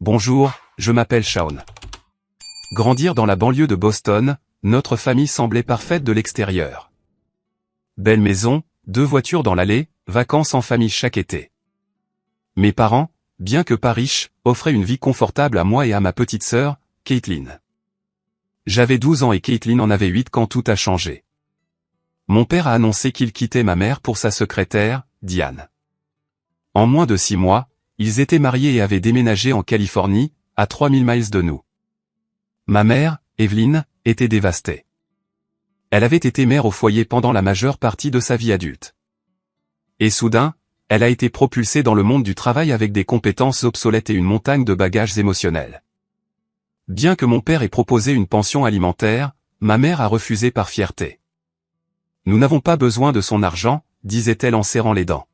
Bonjour, je m'appelle Shaun. Grandir dans la banlieue de Boston, notre famille semblait parfaite de l'extérieur. Belle maison, 2 voitures dans l'allée, vacances en famille chaque été. Mes parents, bien que pas riches, offraient une vie confortable à moi et à ma petite sœur, Caitlin. J'avais 12 ans et Caitlin en avait 8 quand tout a changé. Mon père a annoncé qu'il quittait ma mère pour sa secrétaire, Diane. En moins de 6 mois, ils étaient mariés et avaient déménagé en Californie, à 3000 miles de nous. Ma mère, Evelyn, était dévastée. Elle avait été mère au foyer pendant la majeure partie de sa vie adulte. Et soudain, elle a été propulsée dans le monde du travail avec des compétences obsolètes et une montagne de bagages émotionnels. Bien que mon père ait proposé une pension alimentaire, ma mère a refusé par fierté. Nous n'avons pas besoin de son argent, disait-elle en serrant les dents.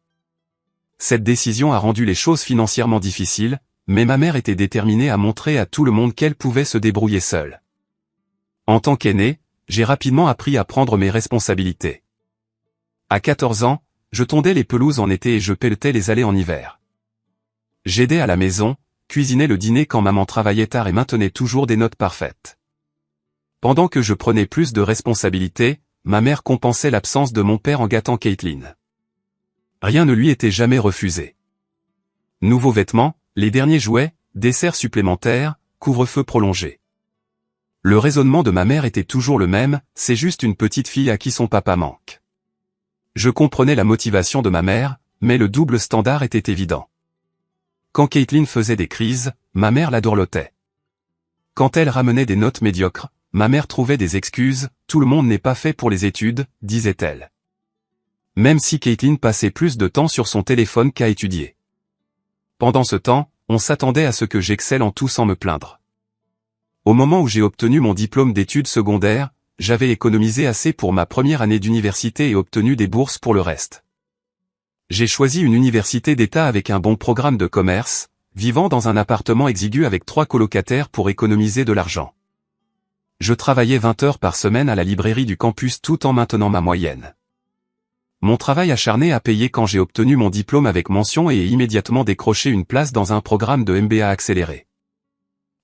Cette décision a rendu les choses financièrement difficiles, mais ma mère était déterminée à montrer à tout le monde qu'elle pouvait se débrouiller seule. En tant qu'aîné, j'ai rapidement appris à prendre mes responsabilités. À 14 ans, je tondais les pelouses en été et je pelletais les allées en hiver. J'aidais à la maison, cuisinais le dîner quand maman travaillait tard et maintenait toujours des notes parfaites. Pendant que je prenais plus de responsabilités, ma mère compensait l'absence de mon père en gâtant Caitlin. Rien ne lui était jamais refusé. Nouveaux vêtements, les derniers jouets, desserts supplémentaires, couvre-feu prolongé. Le raisonnement de ma mère était toujours le même, c'est juste une petite fille à qui son papa manque. Je comprenais la motivation de ma mère, mais le double standard était évident. Quand Caitlin faisait des crises, ma mère la dorlotait. Quand elle ramenait des notes médiocres, ma mère trouvait des excuses, tout le monde n'est pas fait pour les études, disait-elle. Même si Caitlin passait plus de temps sur son téléphone qu'à étudier. Pendant ce temps, on s'attendait à ce que j'excelle en tout sans me plaindre. Au moment où j'ai obtenu mon diplôme d'études secondaires, j'avais économisé assez pour ma première année d'université et obtenu des bourses pour le reste. J'ai choisi une université d'État avec un bon programme de commerce, vivant dans un appartement exigu avec 3 colocataires pour économiser de l'argent. Je travaillais 20 heures par semaine à la librairie du campus tout en maintenant ma moyenne. Mon travail acharné a payé quand j'ai obtenu mon diplôme avec mention et immédiatement décroché une place dans un programme de MBA accéléré.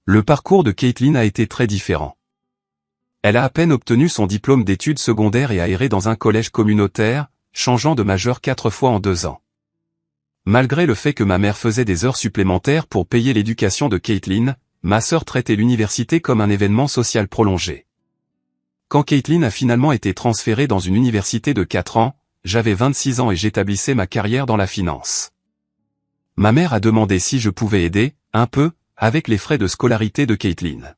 Le parcours de Caitlin a été très différent. Elle a à peine obtenu son diplôme d'études secondaires et a erré dans un collège communautaire, changeant de majeur 4 fois en 2 ans. Malgré le fait que ma mère faisait des heures supplémentaires pour payer l'éducation de Caitlin, ma sœur traitait l'université comme un événement social prolongé. Quand Caitlin a finalement été transférée dans une université de 4 ans, j'avais 26 ans et j'établissais ma carrière dans la finance. Ma mère a demandé si je pouvais aider, un peu, avec les frais de scolarité de Caitlin.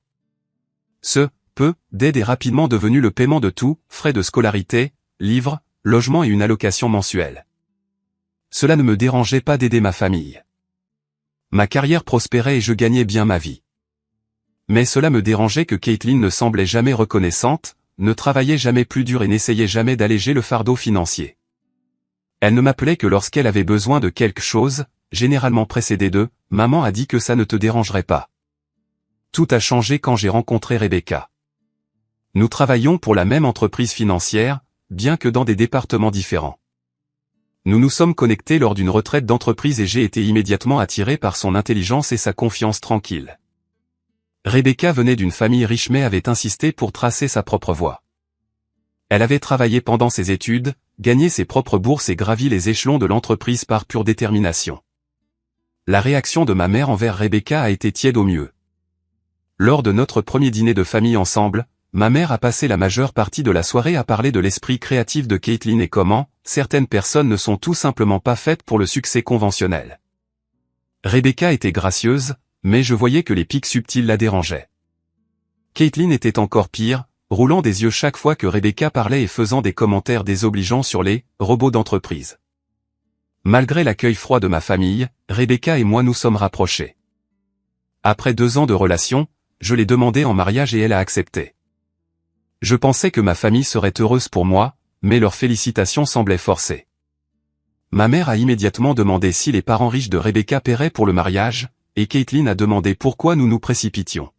Ce peu d'aide est rapidement devenu le paiement de tout, frais de scolarité, livres, logement et une allocation mensuelle. Cela ne me dérangeait pas d'aider ma famille. Ma carrière prospérait et je gagnais bien ma vie. Mais cela me dérangeait que Caitlin ne semblait jamais reconnaissante, ne travaillait jamais plus dur et n'essayait jamais d'alléger le fardeau financier. Elle ne m'appelait que lorsqu'elle avait besoin de quelque chose, généralement précédé de « Maman a dit que ça ne te dérangerait pas ». Tout a changé quand j'ai rencontré Rebecca. Nous travaillions pour la même entreprise financière, bien que dans des départements différents. Nous nous sommes connectés lors d'une retraite d'entreprise et j'ai été immédiatement attiré par son intelligence et sa confiance tranquille. Rebecca venait d'une famille riche mais avait insisté pour tracer sa propre voie. Elle avait travaillé pendant ses études, gagné ses propres bourses et gravi les échelons de l'entreprise par pure détermination. La réaction de ma mère envers Rebecca a été tiède au mieux. Lors de notre premier dîner de famille ensemble, ma mère a passé la majeure partie de la soirée à parler de l'esprit créatif de Caitlin et comment certaines personnes ne sont tout simplement pas faites pour le succès conventionnel. Rebecca était gracieuse, mais je voyais que les pics subtils la dérangeaient. Caitlin était encore pire, roulant des yeux chaque fois que Rebecca parlait et faisant des commentaires désobligeants sur les robots d'entreprise. Malgré l'accueil froid de ma famille, Rebecca et moi nous sommes rapprochés. Après 2 ans de relation, je l'ai demandé en mariage et elle a accepté. Je pensais que ma famille serait heureuse pour moi, mais leurs félicitations semblaient forcées. Ma mère a immédiatement demandé si les parents riches de Rebecca paieraient pour le mariage, et Caitlin a demandé pourquoi nous nous précipitions.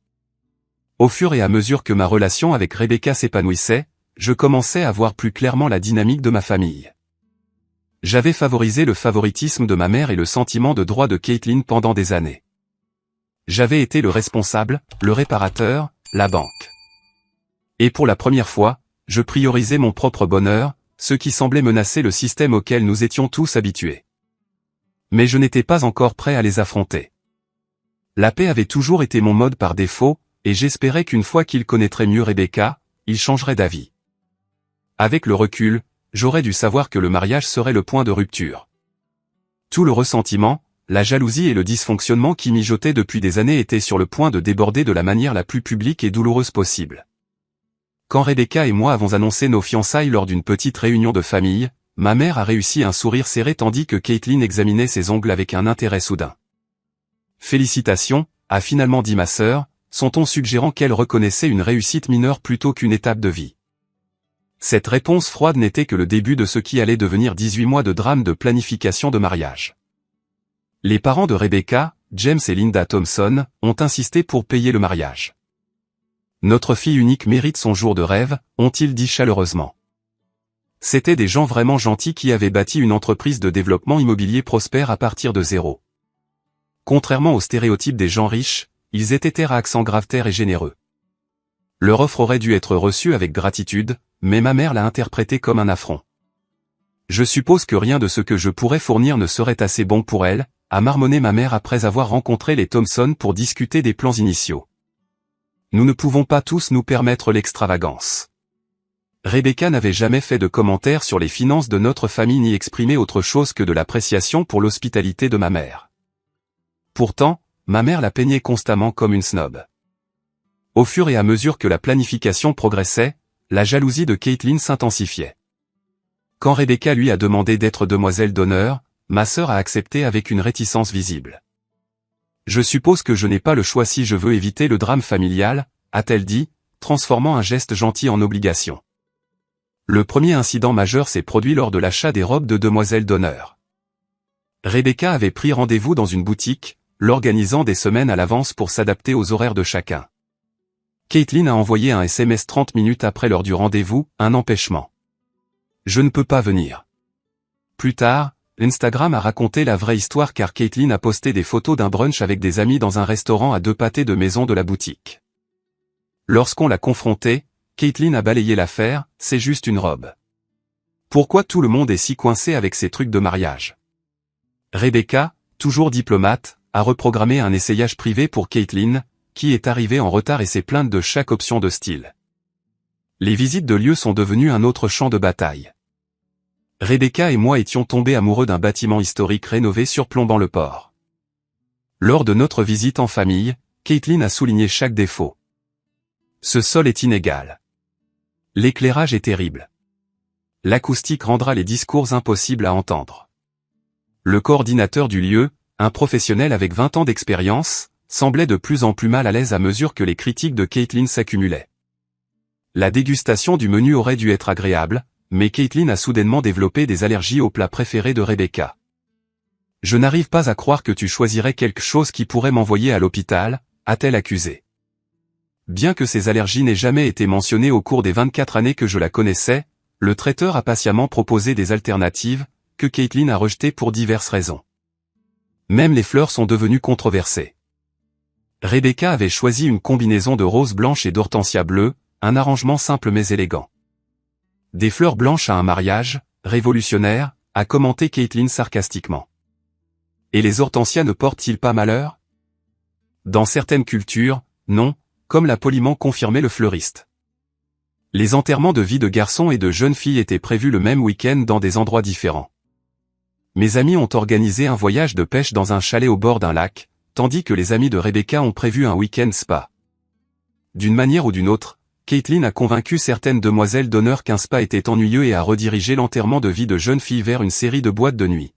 Au fur et à mesure que ma relation avec Rebecca s'épanouissait, je commençais à voir plus clairement la dynamique de ma famille. J'avais favorisé le favoritisme de ma mère et le sentiment de droit de Caitlin pendant des années. J'avais été le responsable, le réparateur, la banque. Et pour la première fois, je priorisais mon propre bonheur, ce qui semblait menacer le système auquel nous étions tous habitués. Mais je n'étais pas encore prêt à les affronter. La paix avait toujours été mon mode par défaut, et j'espérais qu'une fois qu'il connaîtrait mieux Rebecca, il changerait d'avis. Avec le recul, j'aurais dû savoir que le mariage serait le point de rupture. Tout le ressentiment, la jalousie et le dysfonctionnement qui mijotaient depuis des années étaient sur le point de déborder de la manière la plus publique et douloureuse possible. Quand Rebecca et moi avons annoncé nos fiançailles lors d'une petite réunion de famille, ma mère a réussi un sourire serré tandis que Caitlin examinait ses ongles avec un intérêt soudain. « Félicitations », a finalement dit ma sœur, son ton suggérant qu'elle reconnaissait une réussite mineure plutôt qu'une étape de vie. Cette réponse froide n'était que le début de ce qui allait devenir 18 mois de drame de planification de mariage. Les parents de Rebecca, James et Linda Thompson, ont insisté pour payer le mariage. « Notre fille unique mérite son jour de rêve », ont-ils dit chaleureusement. C'étaient des gens vraiment gentils qui avaient bâti une entreprise de développement immobilier prospère à partir de zéro. Contrairement aux stéréotypes des gens riches, ils étaient terre à accent grave terre et généreux. Leur offre aurait dû être reçue avec gratitude, mais ma mère l'a interprétée comme un affront. Je suppose que rien de ce que je pourrais fournir ne serait assez bon pour elle, a marmonné ma mère après avoir rencontré les Thompson pour discuter des plans initiaux. Nous ne pouvons pas tous nous permettre l'extravagance. Rebecca n'avait jamais fait de commentaires sur les finances de notre famille ni exprimé autre chose que de l'appréciation pour l'hospitalité de ma mère. Pourtant, ma mère la peignait constamment comme une snob. Au fur et à mesure que la planification progressait, la jalousie de Caitlin s'intensifiait. Quand Rebecca lui a demandé d'être demoiselle d'honneur, ma sœur a accepté avec une réticence visible. « Je suppose que je n'ai pas le choix si je veux éviter le drame familial », a-t-elle dit, transformant un geste gentil en obligation. Le premier incident majeur s'est produit lors de l'achat des robes de demoiselle d'honneur. Rebecca avait pris rendez-vous dans une boutique, l'organisant des semaines à l'avance pour s'adapter aux horaires de chacun. Caitlin a envoyé un SMS 30 minutes après l'heure du rendez-vous, un empêchement. « Je ne peux pas venir. » Plus tard, Instagram a raconté la vraie histoire car Caitlin a posté des photos d'un brunch avec des amis dans un restaurant à 2 pâtés de maison de la boutique. Lorsqu'on l'a confrontée, Caitlin a balayé l'affaire, c'est juste une robe. Pourquoi tout le monde est si coincé avec ces trucs de mariage? Rebecca, toujours diplomate, a reprogrammé un essayage privé pour Caitlin, qui est arrivée en retard et s'est plainte de chaque option de style. Les visites de lieux sont devenues un autre champ de bataille. Rebecca et moi étions tombés amoureux d'un bâtiment historique rénové surplombant le port. Lors de notre visite en famille, Caitlin a souligné chaque défaut. Ce sol est inégal. L'éclairage est terrible. L'acoustique rendra les discours impossibles à entendre. Le coordinateur du lieu, un professionnel avec 20 ans d'expérience, semblait de plus en plus mal à l'aise à mesure que les critiques de Caitlin s'accumulaient. La dégustation du menu aurait dû être agréable, mais Caitlin a soudainement développé des allergies au plat préféré de Rebecca. « Je n'arrive pas à croire que tu choisirais quelque chose qui pourrait m'envoyer à l'hôpital », a-t-elle accusé. Bien que ces allergies n'aient jamais été mentionnées au cours des 24 années que je la connaissais, le traiteur a patiemment proposé des alternatives, que Caitlin a rejetées pour diverses raisons. Même les fleurs sont devenues controversées. Rebecca avait choisi une combinaison de roses blanches et d'hortensias bleues, un arrangement simple mais élégant. Des fleurs blanches à un mariage, révolutionnaire, a commenté Caitlin sarcastiquement. Et les hortensias ne portent-ils pas malheur? Dans certaines cultures, non, comme l'a poliment confirmé le fleuriste. Les enterrements de vie de garçons et de jeunes filles étaient prévus le même week-end dans des endroits différents. Mes amis ont organisé un voyage de pêche dans un chalet au bord d'un lac, tandis que les amis de Rebecca ont prévu un week-end spa. D'une manière ou d'une autre, Caitlin a convaincu certaines demoiselles d'honneur qu'un spa était ennuyeux et a redirigé l'enterrement de vie de jeunes filles vers une série de boîtes de nuit.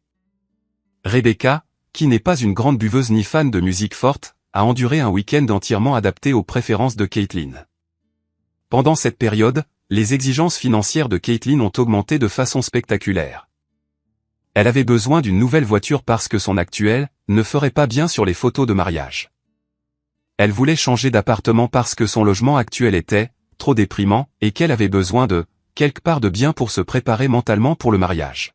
Rebecca, qui n'est pas une grande buveuse ni fan de musique forte, a enduré un week-end entièrement adapté aux préférences de Caitlin. Pendant cette période, les exigences financières de Caitlin ont augmenté de façon spectaculaire. Elle avait besoin d'une nouvelle voiture parce que son actuelle ne ferait pas bien sur les photos de mariage. Elle voulait changer d'appartement parce que son logement actuel était trop déprimant et qu'elle avait besoin de quelque part de bien pour se préparer mentalement pour le mariage.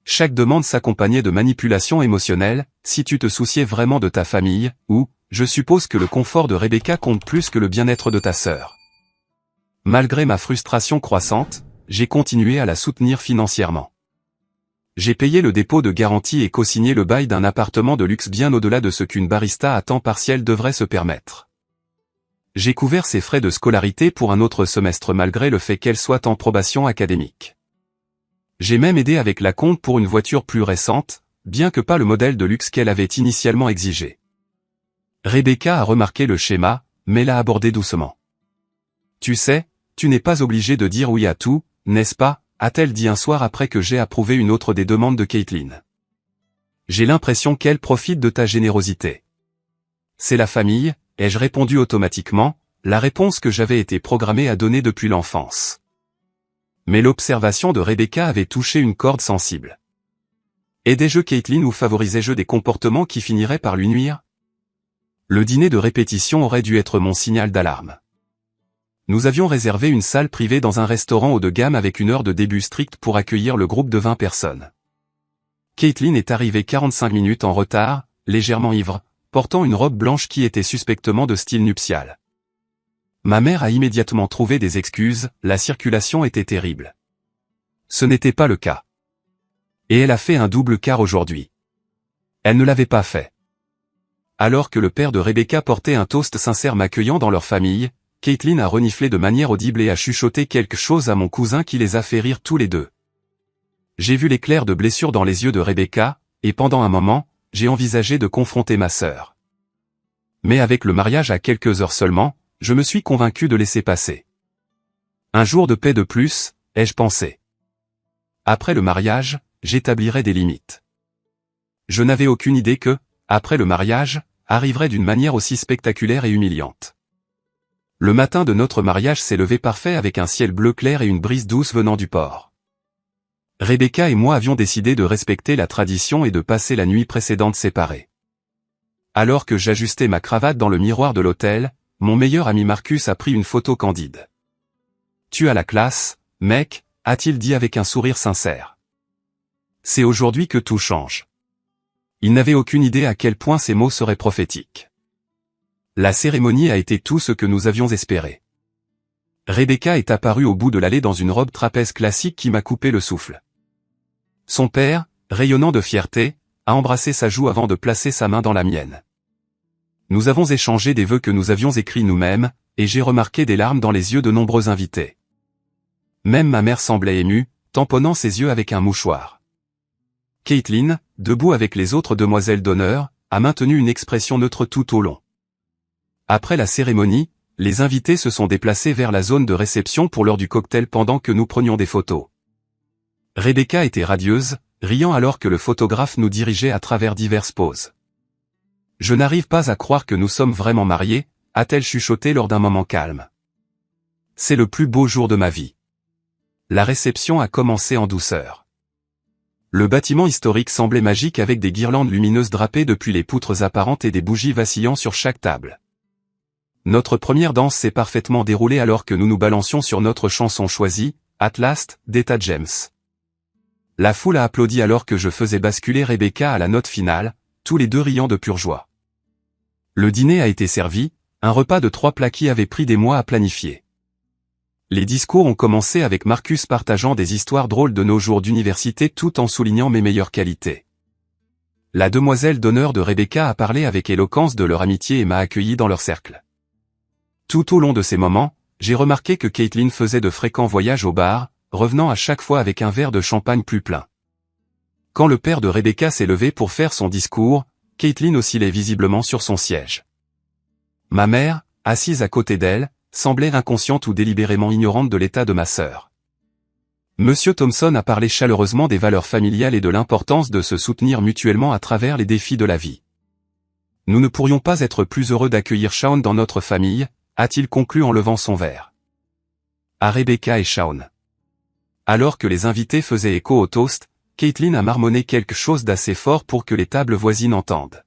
Chaque demande s'accompagnait de manipulations émotionnelles, si tu te souciais vraiment de ta famille, ou je suppose que le confort de Rebecca compte plus que le bien-être de ta sœur. Malgré ma frustration croissante, j'ai continué à la soutenir financièrement. J'ai payé le dépôt de garantie et co-signé le bail d'un appartement de luxe bien au-delà de ce qu'une barista à temps partiel devrait se permettre. J'ai couvert ses frais de scolarité pour un autre semestre malgré le fait qu'elle soit en probation académique. J'ai même aidé avec la compte pour une voiture plus récente, bien que pas le modèle de luxe qu'elle avait initialement exigé. Rebecca a remarqué le schéma, mais l'a abordé doucement. Tu sais, tu n'es pas obligé de dire oui à tout, n'est-ce pas, a-t-elle dit un soir après que j'ai approuvé une autre des demandes de Caitlin. J'ai l'impression qu'elle profite de ta générosité. C'est la famille, ai-je répondu automatiquement, la réponse que j'avais été programmé à donner depuis l'enfance. Mais l'observation de Rebecca avait touché une corde sensible. Aidais-je Caitlin ou favorisais-je des comportements qui finiraient par lui nuire? Le dîner de répétition aurait dû être mon signal d'alarme. Nous avions réservé une salle privée dans un restaurant haut de gamme avec une heure de début stricte pour accueillir le groupe de 20 personnes. Caitlin est arrivée 45 minutes en retard, légèrement ivre, portant une robe blanche qui était suspectement de style nuptial. Ma mère a immédiatement trouvé des excuses, la circulation était terrible. Ce n'était pas le cas. Et elle a fait un double quart aujourd'hui. Elle ne l'avait pas fait. Alors que le père de Rebecca portait un toast sincère m'accueillant dans leur famille, Caitlin a reniflé de manière audible et a chuchoté quelque chose à mon cousin qui les a fait rire tous les deux. J'ai vu l'éclair de blessure dans les yeux de Rebecca, et pendant un moment, j'ai envisagé de confronter ma sœur. Mais avec le mariage à quelques heures seulement, je me suis convaincu de laisser passer. Un jour de paix de plus, ai-je pensé. Après le mariage, j'établirai des limites. Je n'avais aucune idée que, après le mariage, arriverait d'une manière aussi spectaculaire et humiliante. Le matin de notre mariage s'est levé parfait avec un ciel bleu clair et une brise douce venant du port. Rebecca et moi avions décidé de respecter la tradition et de passer la nuit précédente séparés. Alors que j'ajustais ma cravate dans le miroir de l'hôtel, mon meilleur ami Marcus a pris une photo candide. « Tu as la classe, mec », a-t-il dit avec un sourire sincère. C'est aujourd'hui que tout change. Il n'avait aucune idée à quel point ces mots seraient prophétiques. La cérémonie a été tout ce que nous avions espéré. Rebecca est apparue au bout de l'allée dans une robe trapèze classique qui m'a coupé le souffle. Son père, rayonnant de fierté, a embrassé sa joue avant de placer sa main dans la mienne. Nous avons échangé des vœux que nous avions écrits nous-mêmes, et j'ai remarqué des larmes dans les yeux de nombreux invités. Même ma mère semblait émue, tamponnant ses yeux avec un mouchoir. Caitlin, debout avec les autres demoiselles d'honneur, a maintenu une expression neutre tout au long. Après la cérémonie, les invités se sont déplacés vers la zone de réception pour l'heure du cocktail pendant que nous prenions des photos. Rebecca était radieuse, riant alors que le photographe nous dirigeait à travers diverses poses. « Je n'arrive pas à croire que nous sommes vraiment mariés », a-t-elle chuchoté lors d'un moment calme. « C'est le plus beau jour de ma vie. » La réception a commencé en douceur. Le bâtiment historique semblait magique avec des guirlandes lumineuses drapées depuis les poutres apparentes et des bougies vacillant sur chaque table. Notre première danse s'est parfaitement déroulée alors que nous nous balancions sur notre chanson choisie, At Last, d'Etta James. La foule a applaudi alors que je faisais basculer Rebecca à la note finale, tous les deux riant de pure joie. Le dîner a été servi, un repas de 3 plats qui avait pris des mois à planifier. Les discours ont commencé avec Marcus partageant des histoires drôles de nos jours d'université tout en soulignant mes meilleures qualités. La demoiselle d'honneur de Rebecca a parlé avec éloquence de leur amitié et m'a accueilli dans leur cercle. Tout au long de ces moments, j'ai remarqué que Caitlin faisait de fréquents voyages au bar, revenant à chaque fois avec un verre de champagne plus plein. Quand le père de Rebecca s'est levé pour faire son discours, Caitlin oscillait visiblement sur son siège. Ma mère, assise à côté d'elle, semblait inconsciente ou délibérément ignorante de l'état de ma sœur. Monsieur Thompson a parlé chaleureusement des valeurs familiales et de l'importance de se soutenir mutuellement à travers les défis de la vie. Nous ne pourrions pas être plus heureux d'accueillir Shaun dans notre famille, a-t-il conclu en levant son verre. À Rebecca et Shaun. Alors que les invités faisaient écho au toast, Caitlin a marmonné quelque chose d'assez fort pour que les tables voisines entendent.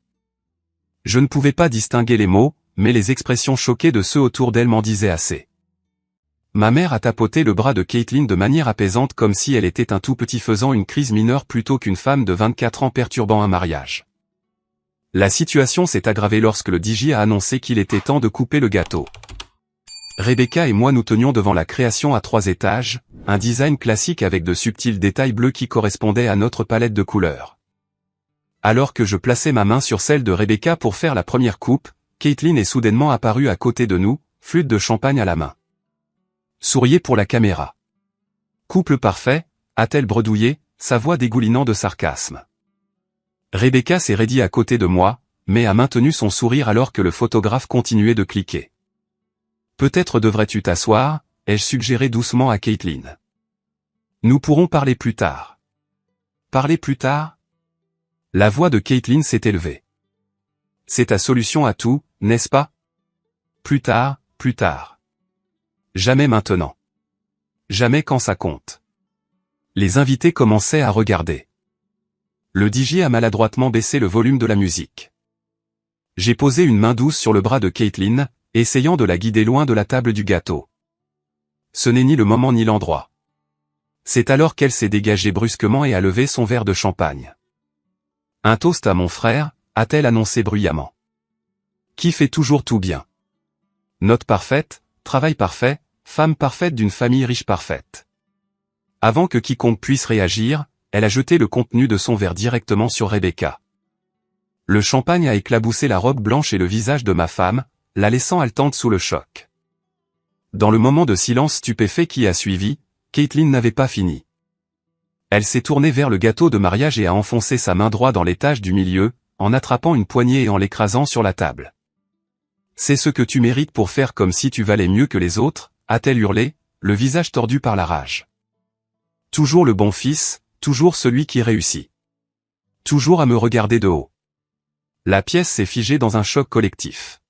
Je ne pouvais pas distinguer les mots, mais les expressions choquées de ceux autour d'elle m'en disaient assez. Ma mère a tapoté le bras de Caitlin de manière apaisante comme si elle était un tout petit faisant une crise mineure plutôt qu'une femme de 24 ans perturbant un mariage. La situation s'est aggravée lorsque le DJ a annoncé qu'il était temps de couper le gâteau. Rebecca et moi nous tenions devant la création à 3 étages, un design classique avec de subtils détails bleus qui correspondaient à notre palette de couleurs. Alors que je plaçais ma main sur celle de Rebecca pour faire la première coupe, Caitlin est soudainement apparue à côté de nous, flûte de champagne à la main. Souriez pour la caméra. Couple parfait, a-t-elle bredouillé, sa voix dégoulinant de sarcasme. Rebecca s'est raidie à côté de moi, mais a maintenu son sourire alors que le photographe continuait de cliquer. Peut-être devrais-tu t'asseoir, ai-je suggéré doucement à Caitlin. Nous pourrons parler plus tard. Parler plus tard? La voix de Caitlin s'est élevée. C'est ta solution à tout, n'est-ce pas? Plus tard, plus tard. Jamais maintenant. Jamais quand ça compte. Les invités commençaient à regarder. Le DJ a maladroitement baissé le volume de la musique. J'ai posé une main douce sur le bras de Caitlin, essayant de la guider loin de la table du gâteau. Ce n'est ni le moment ni l'endroit. C'est alors qu'elle s'est dégagée brusquement et a levé son verre de champagne. Un toast à mon frère, a-t-elle annoncé bruyamment. Qui fait toujours tout bien. Note parfaite, travail parfait, femme parfaite d'une famille riche parfaite. Avant que quiconque puisse réagir, elle a jeté le contenu de son verre directement sur Rebecca. Le champagne a éclaboussé la robe blanche et le visage de ma femme, la laissant haletante sous le choc. Dans le moment de silence stupéfait qui a suivi, Caitlin n'avait pas fini. Elle s'est tournée vers le gâteau de mariage et a enfoncé sa main droite dans l'étage du milieu, en attrapant une poignée et en l'écrasant sur la table. C'est ce que tu mérites pour faire comme si tu valais mieux que les autres, a-t-elle hurlé, le visage tordu par la rage. Toujours le bon fils, toujours celui qui réussit. Toujours à me regarder de haut. La pièce s'est figée dans un choc collectif.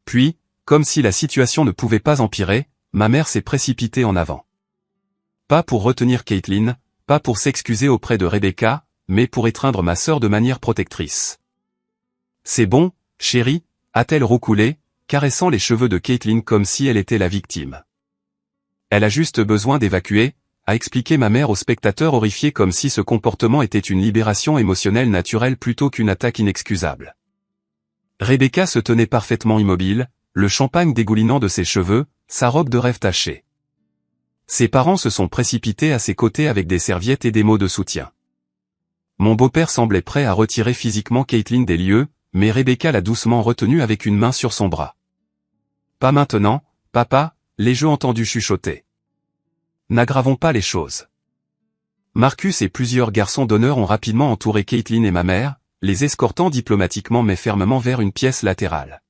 Puis, comme si la situation ne pouvait pas empirer, ma mère s'est précipitée en avant. Pas pour retenir Caitlin, pas pour s'excuser auprès de Rebecca, mais pour étreindre ma sœur de manière protectrice. C'est bon, chérie, a-t-elle roucoulé, caressant les cheveux de Caitlin comme si elle était la victime. Elle a juste besoin d'évacuer, a expliqué ma mère aux spectateurs horrifiés comme si ce comportement était une libération émotionnelle naturelle plutôt qu'une attaque inexcusable. Rebecca se tenait parfaitement immobile, le champagne dégoulinant de ses cheveux, sa robe de rêve tachée. Ses parents se sont précipités à ses côtés avec des serviettes et des mots de soutien. Mon beau-père semblait prêt à retirer physiquement Caitlin des lieux, mais Rebecca l'a doucement retenue avec une main sur son bras. Pas maintenant, papa, l'ai-je entendu chuchoter. N'aggravons pas les choses. Marcus et plusieurs garçons d'honneur ont rapidement entouré Caitlin et ma mère, les escortant diplomatiquement mais fermement vers une pièce latérale.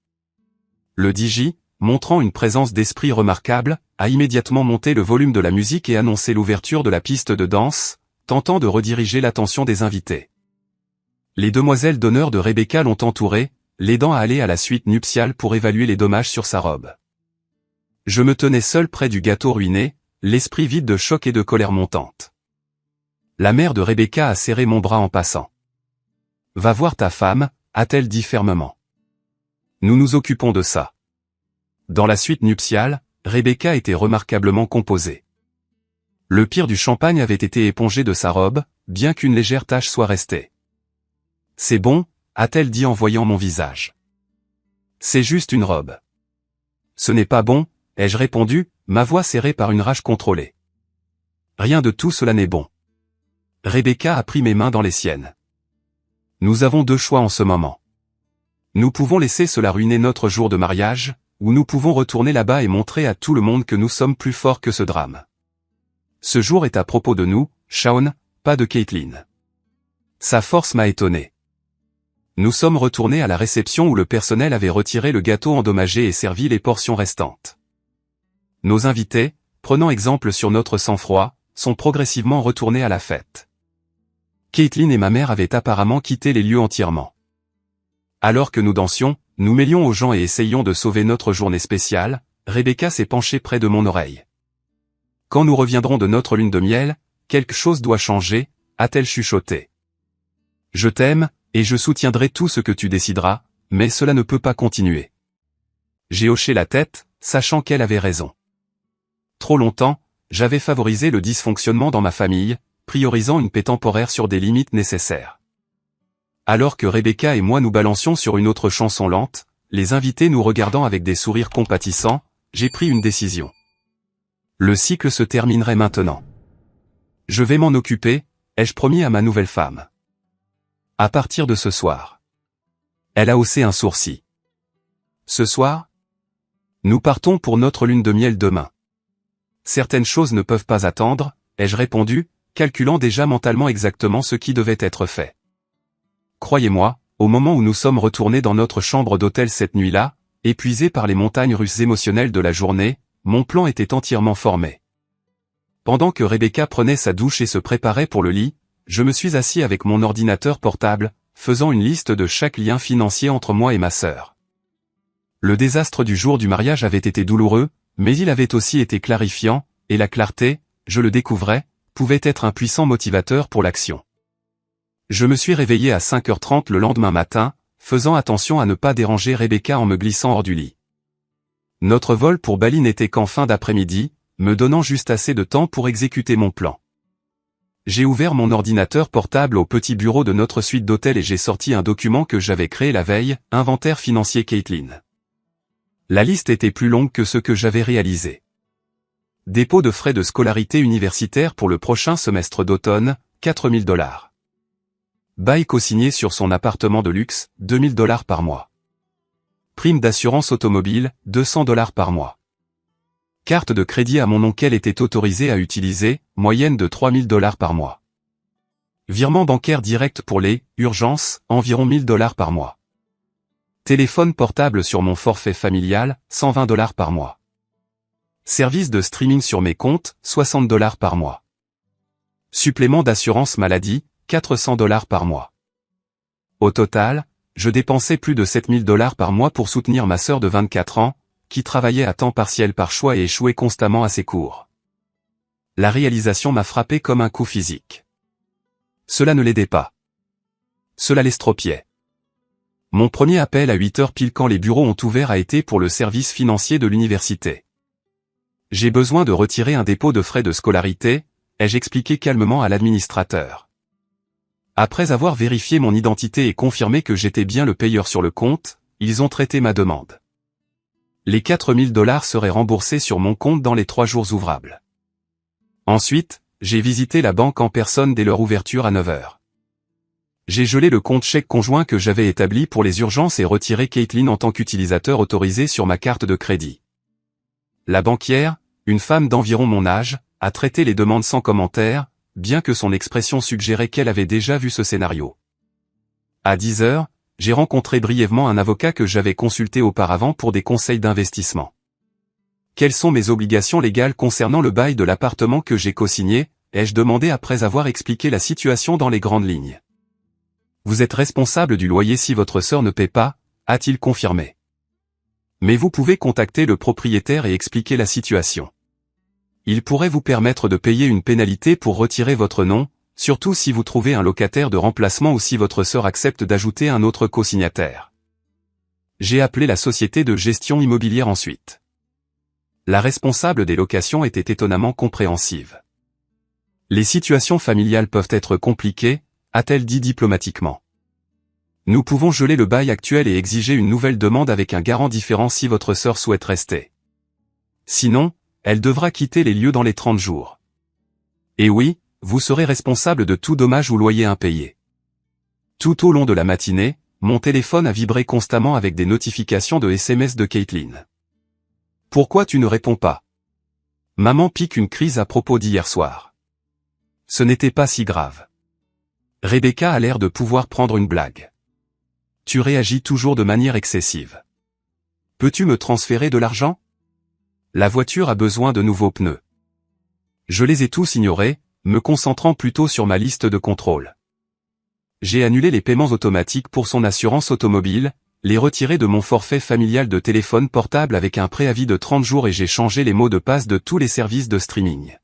Le DJ, montrant une présence d'esprit remarquable, a immédiatement monté le volume de la musique et annoncé l'ouverture de la piste de danse, tentant de rediriger l'attention des invités. Les demoiselles d'honneur de Rebecca l'ont entourée, l'aidant à aller à la suite nuptiale pour évaluer les dommages sur sa robe. Je me tenais seul près du gâteau ruiné, l'esprit vide de choc et de colère montante. La mère de Rebecca a serré mon bras en passant. « Va voir ta femme », a-t-elle dit fermement. « Nous nous occupons de ça. » Dans la suite nuptiale, Rebecca était remarquablement composée. Le pire du champagne avait été épongé de sa robe, bien qu'une légère tache soit restée. « C'est bon », a-t-elle dit en voyant mon visage. « C'est juste une robe. »« Ce n'est pas bon », ai-je répondu, ma voix serrée par une rage contrôlée. Rien de tout cela n'est bon. Rebecca a pris mes mains dans les siennes. Nous avons 2 choix en ce moment. Nous pouvons laisser cela ruiner notre jour de mariage, ou nous pouvons retourner là-bas et montrer à tout le monde que nous sommes plus forts que ce drame. Ce jour est à propos de nous, Shaun, pas de Caitlin. Sa force m'a étonné. Nous sommes retournés à la réception où le personnel avait retiré le gâteau endommagé et servi les portions restantes. Nos invités, prenant exemple sur notre sang-froid, sont progressivement retournés à la fête. Caitlin et ma mère avaient apparemment quitté les lieux entièrement. Alors que nous dansions, nous mêlions aux gens et essayions de sauver notre journée spéciale, Rebecca s'est penchée près de mon oreille. Quand nous reviendrons de notre lune de miel, quelque chose doit changer, a-t-elle chuchoté. Je t'aime, et je soutiendrai tout ce que tu décideras, mais cela ne peut pas continuer. J'ai hoché la tête, sachant qu'elle avait raison. Trop longtemps, j'avais favorisé le dysfonctionnement dans ma famille, priorisant une paix temporaire sur des limites nécessaires. Alors que Rebecca et moi nous balancions sur une autre chanson lente, les invités nous regardant avec des sourires compatissants, j'ai pris une décision. Le cycle se terminerait maintenant. Je vais m'en occuper, ai-je promis à ma nouvelle femme. À partir de ce soir. Elle a haussé un sourcil. Ce soir? Nous partons pour notre lune de miel demain. Certaines choses ne peuvent pas attendre, ai-je répondu, calculant déjà mentalement exactement ce qui devait être fait. Croyez-moi, au moment où nous sommes retournés dans notre chambre d'hôtel cette nuit-là, épuisés par les montagnes russes émotionnelles de la journée, mon plan était entièrement formé. Pendant que Rebecca prenait sa douche et se préparait pour le lit, je me suis assis avec mon ordinateur portable, faisant une liste de chaque lien financier entre moi et ma sœur. Le désastre du jour du mariage avait été douloureux, mais il avait aussi été clarifiant, et la clarté, je le découvrais, pouvait être un puissant motivateur pour l'action. Je me suis réveillé à 5h30 le lendemain matin, faisant attention à ne pas déranger Rebecca en me glissant hors du lit. Notre vol pour Bali n'était qu'en fin d'après-midi, me donnant juste assez de temps pour exécuter mon plan. J'ai ouvert mon ordinateur portable au petit bureau de notre suite d'hôtel et j'ai sorti un document que j'avais créé la veille, Inventaire financier Caitlin. La liste était plus longue que ce que j'avais réalisé. Dépôt de frais de scolarité universitaire pour le prochain semestre d'automne, $4000. Bail cosigné sur son appartement de luxe, $2000 par mois. Prime d'assurance automobile, $200 par mois. Carte de crédit à mon nom qu'elle était autorisée à utiliser, moyenne de $3000 par mois. Virement bancaire direct pour les urgences, environ $1000 par mois. Téléphone portable sur mon forfait familial, $120 par mois. Service de streaming sur mes comptes, $60 par mois. Supplément d'assurance maladie, $400 par mois. Au total, je dépensais plus de $7000 par mois pour soutenir ma sœur de 24 ans, qui travaillait à temps partiel par choix et échouait constamment à ses cours. La réalisation m'a frappé comme un coup physique. Cela ne l'aidait pas. Cela l'estropiait. Mon premier appel à 8h pile quand les bureaux ont ouvert a été pour le service financier de l'université. J'ai besoin de retirer un dépôt de frais de scolarité, ai-je expliqué calmement à l'administrateur. Après avoir vérifié mon identité et confirmé que j'étais bien le payeur sur le compte, ils ont traité ma demande. Les $4000 seraient remboursés sur mon compte dans les 3 jours ouvrables. Ensuite, j'ai visité la banque en personne dès leur ouverture à 9h. J'ai gelé le compte chèque conjoint que j'avais établi pour les urgences et retiré Caitlin en tant qu'utilisateur autorisé sur ma carte de crédit. La banquière, une femme d'environ mon âge, a traité les demandes sans commentaire, bien que son expression suggérait qu'elle avait déjà vu ce scénario. À 10h, j'ai rencontré brièvement un avocat que j'avais consulté auparavant pour des conseils d'investissement. Quelles sont mes obligations légales concernant le bail de l'appartement que j'ai cosigné, ai-je demandé après avoir expliqué la situation dans les grandes lignes. Vous êtes responsable du loyer si votre sœur ne paie pas, a-t-il confirmé. Mais vous pouvez contacter le propriétaire et expliquer la situation. Il pourrait vous permettre de payer une pénalité pour retirer votre nom, surtout si vous trouvez un locataire de remplacement ou si votre sœur accepte d'ajouter un autre co-signataire. J'ai appelé la société de gestion immobilière ensuite. La responsable des locations était étonnamment compréhensive. Les situations familiales peuvent être compliquées, a-t-elle dit diplomatiquement. Nous pouvons geler le bail actuel et exiger une nouvelle demande avec un garant différent si votre sœur souhaite rester. Sinon, elle devra quitter les lieux dans les 30 jours. Et oui, vous serez responsable de tout dommage ou loyer impayé. Tout au long de la matinée, mon téléphone a vibré constamment avec des notifications de SMS de Caitlin. Pourquoi tu ne réponds pas? Maman pique une crise à propos d'hier soir. Ce n'était pas si grave. Rebecca a l'air de pouvoir prendre une blague. Tu réagis toujours de manière excessive. Peux-tu me transférer de l'argent? La voiture a besoin de nouveaux pneus. Je les ai tous ignorés, me concentrant plutôt sur ma liste de contrôle. J'ai annulé les paiements automatiques pour son assurance automobile, les retiré de mon forfait familial de téléphone portable avec un préavis de 30 jours et j'ai changé les mots de passe de tous les services de streaming.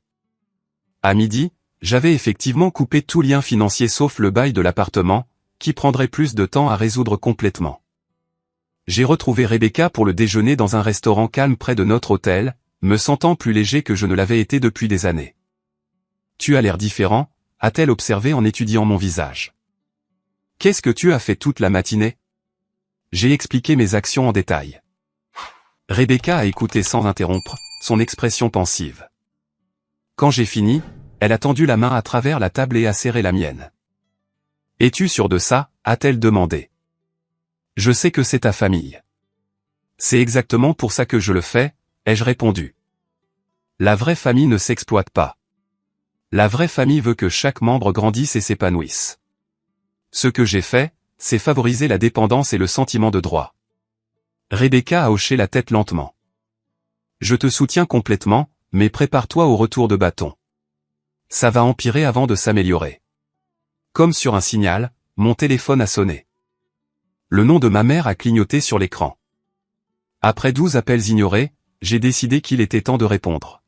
À midi, j'avais effectivement coupé tout lien financier sauf le bail de l'appartement, qui prendrait plus de temps à résoudre complètement. J'ai retrouvé Rebecca pour le déjeuner dans un restaurant calme près de notre hôtel, me sentant plus léger que je ne l'avais été depuis des années. Tu as l'air différent, a-t-elle observé en étudiant mon visage. Qu'est-ce que tu as fait toute la matinée? J'ai expliqué mes actions en détail. Rebecca a écouté sans interrompre, son expression pensive. Quand j'ai fini, elle a tendu la main à travers la table et a serré la mienne. Es-tu sûr de ça? A-t-elle demandé. Je sais que c'est ta famille. C'est exactement pour ça que je le fais, ai-je répondu. La vraie famille ne s'exploite pas. La vraie famille veut que chaque membre grandisse et s'épanouisse. Ce que j'ai fait, c'est favoriser la dépendance et le sentiment de droit. Rebecca a hoché la tête lentement. Je te soutiens complètement, mais prépare-toi au retour de bâton. Ça va empirer avant de s'améliorer. Comme sur un signal, mon téléphone a sonné. Le nom de ma mère a clignoté sur l'écran. Après 12 appels ignorés, j'ai décidé qu'il était temps de répondre.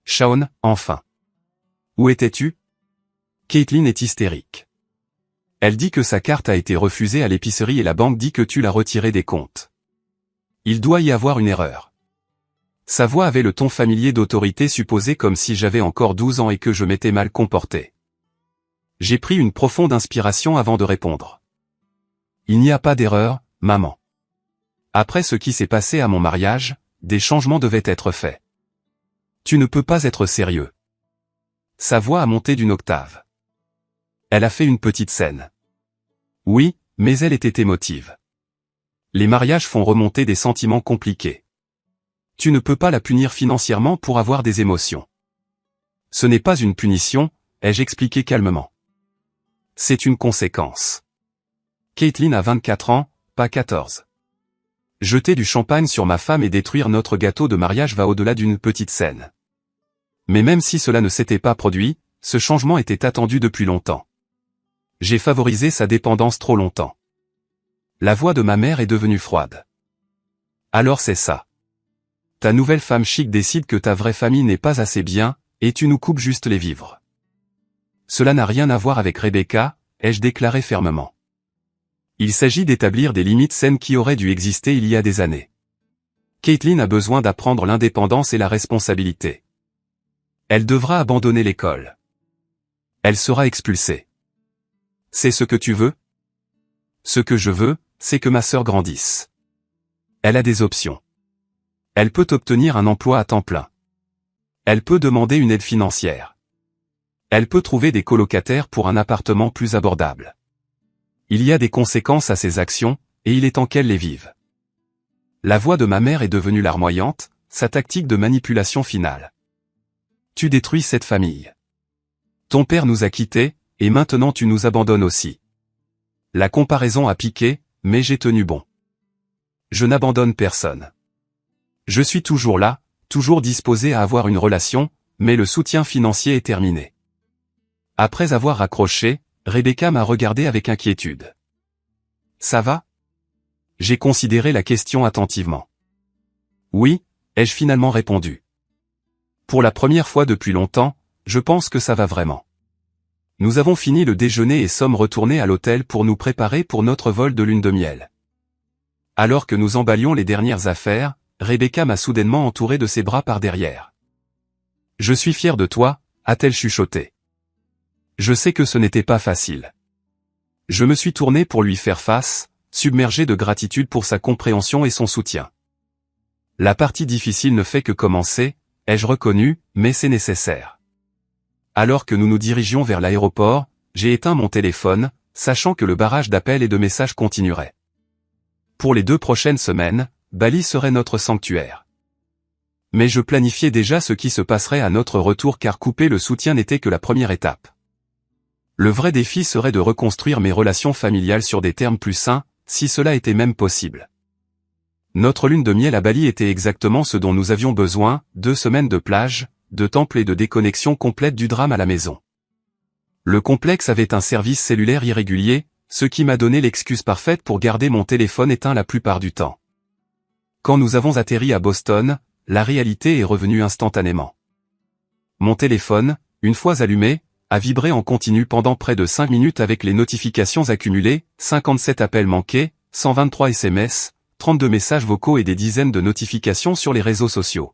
Shaun, enfin. Où étais-tu? Caitlin est hystérique. Elle dit que sa carte a été refusée à l'épicerie et la banque dit que tu l'as retirée des comptes. Il doit y avoir une erreur. Sa voix avait le ton familier d'autorité supposée comme si j'avais encore 12 ans et que je m'étais mal comporté. J'ai pris une profonde inspiration avant de répondre. Il n'y a pas d'erreur, maman. Après ce qui s'est passé à mon mariage, des changements devaient être faits. Tu ne peux pas être sérieux. Sa voix a monté d'une octave. Elle a fait une petite scène. Oui, mais elle était émotive. Les mariages font remonter des sentiments compliqués. Tu ne peux pas la punir financièrement pour avoir des émotions. Ce n'est pas une punition, ai-je expliqué calmement. C'est une conséquence. Caitlin a 24 ans, pas 14. Jeter du champagne sur ma femme et détruire notre gâteau de mariage va au-delà d'une petite scène. Mais même si cela ne s'était pas produit, ce changement était attendu depuis longtemps. J'ai favorisé sa dépendance trop longtemps. La voix de ma mère est devenue froide. Alors c'est ça. Ta nouvelle femme chic décide que ta vraie famille n'est pas assez bien, et tu nous coupes juste les vivres. Cela n'a rien à voir avec Rebecca, ai-je déclaré fermement. Il s'agit d'établir des limites saines qui auraient dû exister il y a des années. Caitlin a besoin d'apprendre l'indépendance et la responsabilité. Elle devra abandonner l'école. Elle sera expulsée. C'est ce que tu veux? Ce que je veux, c'est que ma sœur grandisse. Elle a des options. Elle peut obtenir un emploi à temps plein. Elle peut demander une aide financière. Elle peut trouver des colocataires pour un appartement plus abordable. Il y a des conséquences à ces actions, et il est temps qu'elle les vive. La voix de ma mère est devenue larmoyante, sa tactique de manipulation finale. Tu détruis cette famille. Ton père nous a quittés, et maintenant tu nous abandonnes aussi. La comparaison a piqué, mais j'ai tenu bon. Je n'abandonne personne. Je suis toujours là, toujours disposé à avoir une relation, mais le soutien financier est terminé. Après avoir raccroché, Rebecca m'a regardé avec inquiétude. Ça va? J'ai considéré la question attentivement. Oui, ai-je finalement répondu. Pour la première fois depuis longtemps, je pense que ça va vraiment. Nous avons fini le déjeuner et sommes retournés à l'hôtel pour nous préparer pour notre vol de lune de miel. Alors que nous emballions les dernières affaires, Rebecca m'a soudainement entouré de ses bras par derrière. Je suis fier de toi, a-t-elle chuchoté. Je sais que ce n'était pas facile. Je me suis tourné pour lui faire face, submergé de gratitude pour sa compréhension et son soutien. La partie difficile ne fait que commencer, ai-je reconnu, mais c'est nécessaire. Alors que nous nous dirigions vers l'aéroport, j'ai éteint mon téléphone, sachant que le barrage d'appels et de messages continuerait. Pour les 2 prochaines semaines, Bali serait notre sanctuaire. Mais je planifiais déjà ce qui se passerait à notre retour car couper le soutien n'était que la première étape. Le vrai défi serait de reconstruire mes relations familiales sur des termes plus sains, si cela était même possible. Notre lune de miel à Bali était exactement ce dont nous avions besoin, 2 semaines de plage, de temple et de déconnexion complète du drame à la maison. Le complexe avait un service cellulaire irrégulier, ce qui m'a donné l'excuse parfaite pour garder mon téléphone éteint la plupart du temps. Quand nous avons atterri à Boston, la réalité est revenue instantanément. Mon téléphone, une fois allumé, a vibré en continu pendant près de 5 minutes avec les notifications accumulées, 57 appels manqués, 123 SMS, 32 messages vocaux et des dizaines de notifications sur les réseaux sociaux.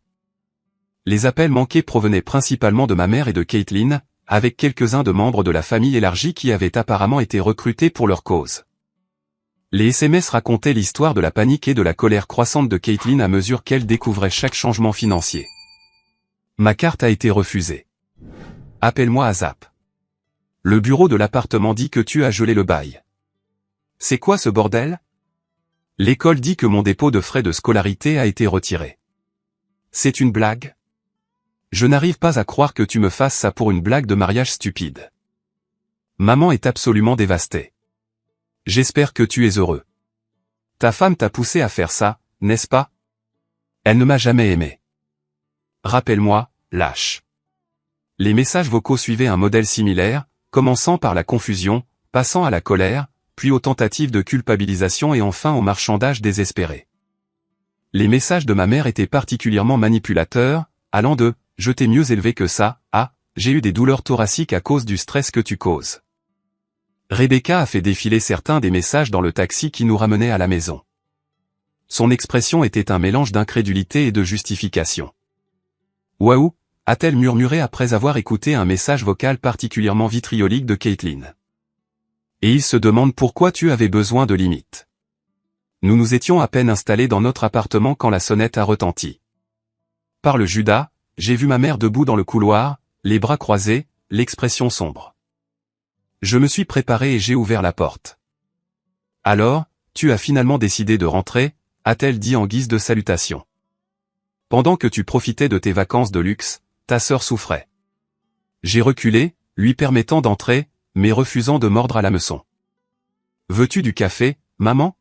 Les appels manqués provenaient principalement de ma mère et de Caitlin, avec quelques-uns de membres de la famille élargie qui avaient apparemment été recrutés pour leur cause. Les SMS racontaient l'histoire de la panique et de la colère croissante de Caitlin à mesure qu'elle découvrait chaque changement financier. Ma carte a été refusée. Appelle-moi à Zap. Le bureau de l'appartement dit que tu as gelé le bail. C'est quoi ce bordel? L'école dit que mon dépôt de frais de scolarité a été retiré. C'est une blague? Je n'arrive pas à croire que tu me fasses ça pour une blague de mariage stupide. Maman est absolument dévastée. J'espère que tu es heureux. Ta femme t'a poussé à faire ça, n'est-ce pas? Elle ne m'a jamais aimé. Rappelle-moi, lâche. Les messages vocaux suivaient un modèle similaire, commençant par la confusion, passant à la colère, puis aux tentatives de culpabilisation et enfin au marchandage désespéré. Les messages de ma mère étaient particulièrement manipulateurs, allant de « je t'ai mieux élevé que ça » à « j'ai eu des douleurs thoraciques à cause du stress que tu causes ». Rebecca a fait défiler certains des messages dans le taxi qui nous ramenait à la maison. Son expression était un mélange d'incrédulité et de justification. « Waouh !» a-t-elle murmuré après avoir écouté un message vocal particulièrement vitriolique de Caitlin. Et il se demande pourquoi tu avais besoin de limites. Nous nous étions à peine installés dans notre appartement quand la sonnette a retenti. Par le Judas, j'ai vu ma mère debout dans le couloir, les bras croisés, l'expression sombre. Je me suis préparé et j'ai ouvert la porte. « Alors, tu as finalement décidé de rentrer ?» a-t-elle dit en guise de salutation. « Pendant que tu profitais de tes vacances de luxe, ta sœur souffrait. » J'ai reculé, lui permettant d'entrer, mais refusant de mordre à l'hameçon. « Veux-tu du café, maman ?»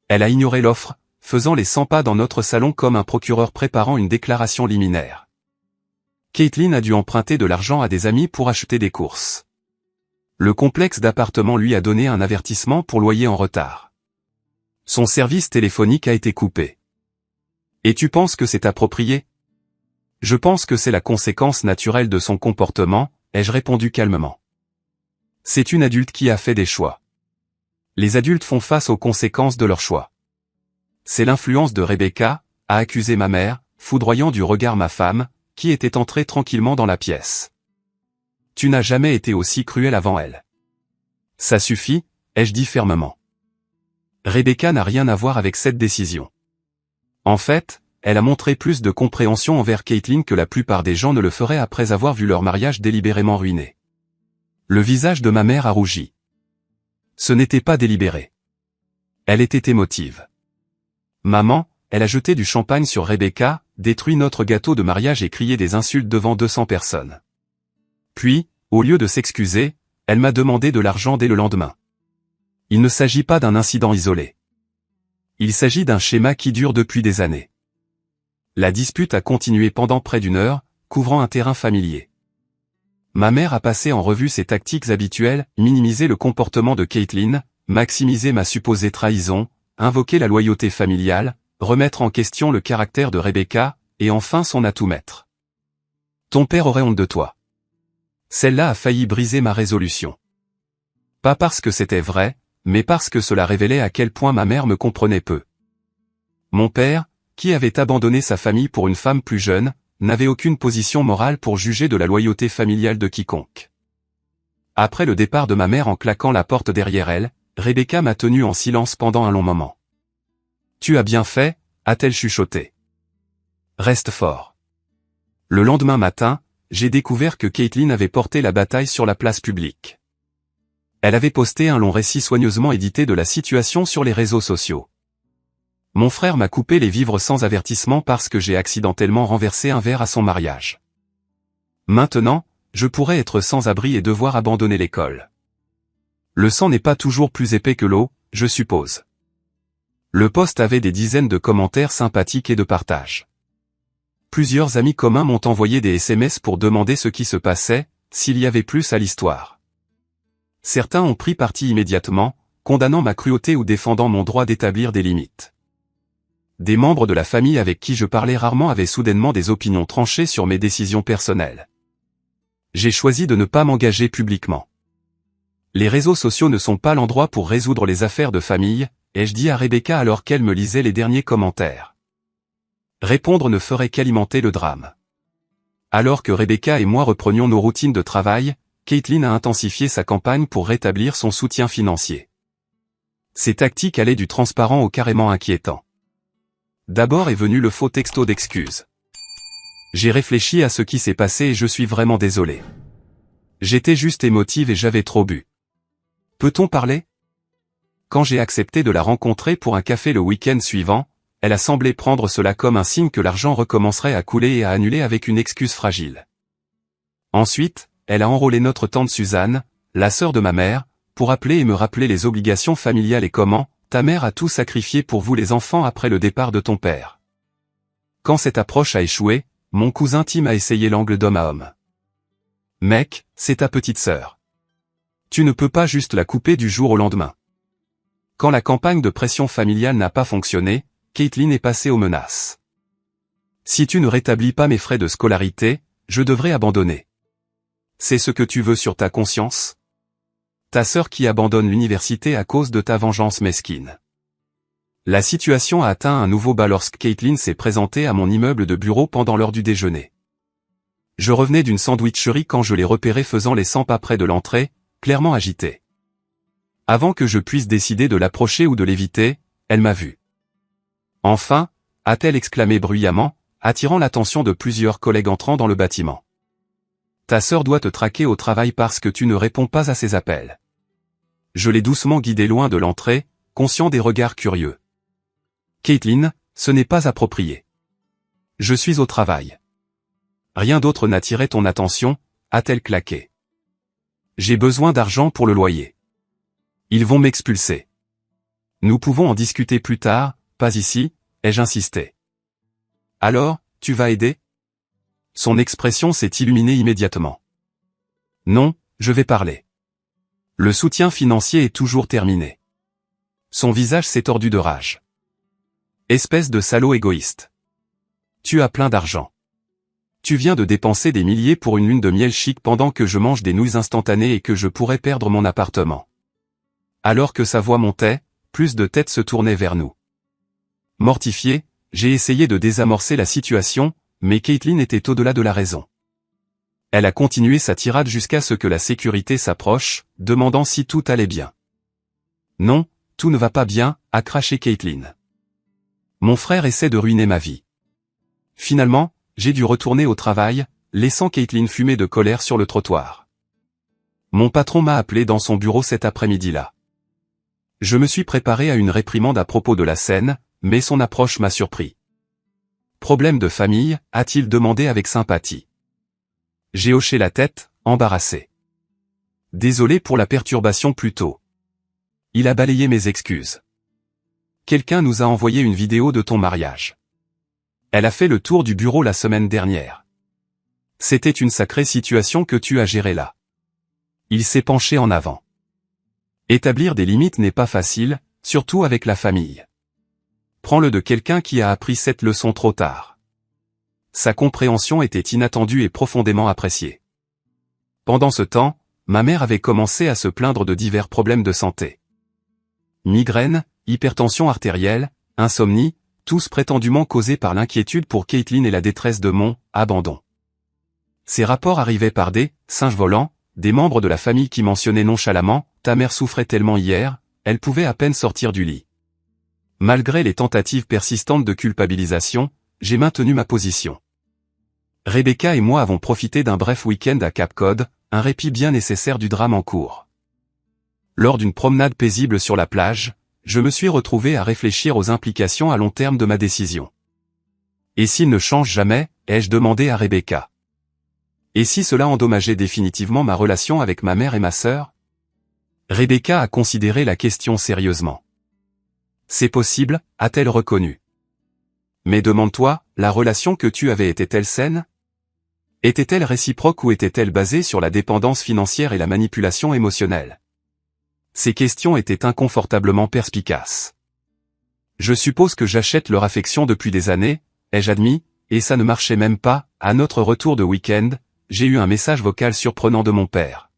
Elle a ignoré l'offre, faisant les 100 pas dans notre salon comme un procureur préparant une déclaration liminaire. Caitlin a dû emprunter de l'argent à des amis pour acheter des courses. Le complexe d'appartements lui a donné un avertissement pour loyer en retard. Son service téléphonique a été coupé. Et tu penses que c'est approprié? Je pense que c'est la conséquence naturelle de son comportement, ai-je répondu calmement. C'est une adulte qui a fait des choix. Les adultes font face aux conséquences de leurs choix. C'est l'influence de Rebecca, a accusé ma mère, foudroyant du regard ma femme, qui était entrée tranquillement dans la pièce. Tu n'as jamais été aussi cruel avant elle. Ça suffit, ai-je dit fermement. Rebecca n'a rien à voir avec cette décision. En fait, elle a montré plus de compréhension envers Caitlin que la plupart des gens ne le feraient après avoir vu leur mariage délibérément ruiné. Le visage de ma mère a rougi. Ce n'était pas délibéré. Elle était émotive. Maman, elle a jeté du champagne sur Rebecca, détruit notre gâteau de mariage et crié des insultes devant 200 personnes. Puis, au lieu de s'excuser, elle m'a demandé de l'argent dès le lendemain. Il ne s'agit pas d'un incident isolé. Il s'agit d'un schéma qui dure depuis des années. La dispute a continué pendant près d'1 heure, couvrant un terrain familier. Ma mère a passé en revue ses tactiques habituelles, minimiser le comportement de Caitlin, maximiser ma supposée trahison, invoquer la loyauté familiale, remettre en question le caractère de Rebecca, et enfin son atout maître. Ton père aurait honte de toi. Celle-là a failli briser ma résolution. Pas parce que c'était vrai, mais parce que cela révélait à quel point ma mère me comprenait peu. Mon père, qui avait abandonné sa famille pour une femme plus jeune, n'avait aucune position morale pour juger de la loyauté familiale de quiconque. Après le départ de ma mère en claquant la porte derrière elle, Rebecca m'a tenu en silence pendant un long moment. « Tu as bien fait » a-t-elle chuchoté. « Reste fort. » Le lendemain matin, j'ai découvert que Caitlin avait porté la bataille sur la place publique. Elle avait posté un long récit soigneusement édité de la situation sur les réseaux sociaux. Mon frère m'a coupé les vivres sans avertissement parce que j'ai accidentellement renversé un verre à son mariage. Maintenant, je pourrais être sans abri et devoir abandonner l'école. Le sang n'est pas toujours plus épais que l'eau, je suppose. Le post avait des dizaines de commentaires sympathiques et de partages. Plusieurs amis communs m'ont envoyé des SMS pour demander ce qui se passait, s'il y avait plus à l'histoire. Certains ont pris parti immédiatement, condamnant ma cruauté ou défendant mon droit d'établir des limites. Des membres de la famille avec qui je parlais rarement avaient soudainement des opinions tranchées sur mes décisions personnelles. J'ai choisi de ne pas m'engager publiquement. Les réseaux sociaux ne sont pas l'endroit pour résoudre les affaires de famille, ai-je dit à Rebecca alors qu'elle me lisait les derniers commentaires. Répondre ne ferait qu'alimenter le drame. Alors que Rebecca et moi reprenions nos routines de travail, Caitlin a intensifié sa campagne pour rétablir son soutien financier. Ses tactiques allaient du transparent au carrément inquiétant. D'abord est venu le faux texto d'excuses. J'ai réfléchi à ce qui s'est passé et je suis vraiment désolé. J'étais juste émotive et j'avais trop bu. Peut-on parler? Quand j'ai accepté de la rencontrer pour un café le week-end suivant, elle a semblé prendre cela comme un signe que l'argent recommencerait à couler et à annuler avec une excuse fragile. Ensuite, elle a enrôlé notre tante Suzanne, la sœur de ma mère, pour appeler et me rappeler les obligations familiales et comment, ta mère a tout sacrifié pour vous les enfants après le départ de ton père. Quand cette approche a échoué, mon cousin Tim a essayé l'angle d'homme à homme. Mec, c'est ta petite sœur. Tu ne peux pas juste la couper du jour au lendemain. Quand la campagne de pression familiale n'a pas fonctionné, Caitlin est passée aux menaces. Si tu ne rétablis pas mes frais de scolarité, je devrais abandonner. C'est ce que tu veux sur ta conscience? Ta sœur qui abandonne l'université à cause de ta vengeance mesquine. La situation a atteint un nouveau bas lorsque Caitlin s'est présentée à mon immeuble de bureau pendant l'heure du déjeuner. Je revenais d'une sandwicherie quand je l'ai repérée faisant les 100 pas près de l'entrée, clairement agitée. Avant que je puisse décider de l'approcher ou de l'éviter, elle m'a vu. Enfin, a-t-elle exclamé bruyamment, attirant l'attention de plusieurs collègues entrant dans le bâtiment. Ta sœur doit te traquer au travail parce que tu ne réponds pas à ses appels. Je l'ai doucement guidée loin de l'entrée, conscient des regards curieux. Caitlin, ce n'est pas approprié. Je suis au travail. Rien d'autre n'attirait ton attention, a-t-elle claqué. J'ai besoin d'argent pour le loyer. Ils vont m'expulser. Nous pouvons en discuter plus tard, pas ici, ai-je insisté. Alors, tu vas aider? Son expression s'est illuminée immédiatement. Non, je vais parler. Le soutien financier est toujours terminé. Son visage s'est tordu de rage. Espèce de salaud égoïste. Tu as plein d'argent. Tu viens de dépenser des milliers pour une lune de miel chic pendant que je mange des nouilles instantanées et que je pourrais perdre mon appartement. Alors que sa voix montait, plus de têtes se tournaient vers nous. Mortifié, j'ai essayé de désamorcer la situation, mais Caitlin était au-delà de la raison. Elle a continué sa tirade jusqu'à ce que la sécurité s'approche, demandant si tout allait bien. Non, tout ne va pas bien, a craché Caitlin. Mon frère essaie de ruiner ma vie. Finalement, j'ai dû retourner au travail, laissant Caitlin fumer de colère sur le trottoir. Mon patron m'a appelé dans son bureau cet après-midi-là. Je me suis préparé à une réprimande à propos de la scène, mais son approche m'a surpris. Problème de famille, a-t-il demandé avec sympathie. J'ai hoché la tête, embarrassé. Désolé pour la perturbation plus tôt. Il a balayé mes excuses. Quelqu'un nous a envoyé une vidéo de ton mariage. Elle a fait le tour du bureau la semaine dernière. C'était une sacrée situation que tu as gérée là. Il s'est penché en avant. Établir des limites n'est pas facile, surtout avec la famille. Prends-le de quelqu'un qui a appris cette leçon trop tard. Sa compréhension était inattendue et profondément appréciée. Pendant ce temps, ma mère avait commencé à se plaindre de divers problèmes de santé. Migraine, hypertension artérielle, insomnie, tous prétendument causés par l'inquiétude pour Caitlin et la détresse de mon abandon. Ces rapports arrivaient par des singes volants, des membres de la famille qui mentionnaient nonchalamment « ta mère souffrait tellement hier, elle pouvait à peine sortir du lit ». Malgré les tentatives persistantes de culpabilisation, j'ai maintenu ma position. Rebecca et moi avons profité d'un bref week-end à Cap Cod, un répit bien nécessaire du drame en cours. Lors d'une promenade paisible sur la plage, je me suis retrouvé à réfléchir aux implications à long terme de ma décision. Et s'il ne change jamais, ai-je demandé à Rebecca. Et si cela endommageait définitivement ma relation avec ma mère et ma sœur? Rebecca a considéré la question sérieusement. C'est possible, a-t-elle reconnu. Mais demande-toi, la relation que tu avais était-elle saine? Était-elle réciproque ou était-elle basée sur la dépendance financière et la manipulation émotionnelle? Ces questions étaient inconfortablement perspicaces. Je suppose que j'achète leur affection depuis des années, ai-je admis, et ça ne marchait même pas. À notre retour de week-end, j'ai eu un message vocal surprenant de mon père.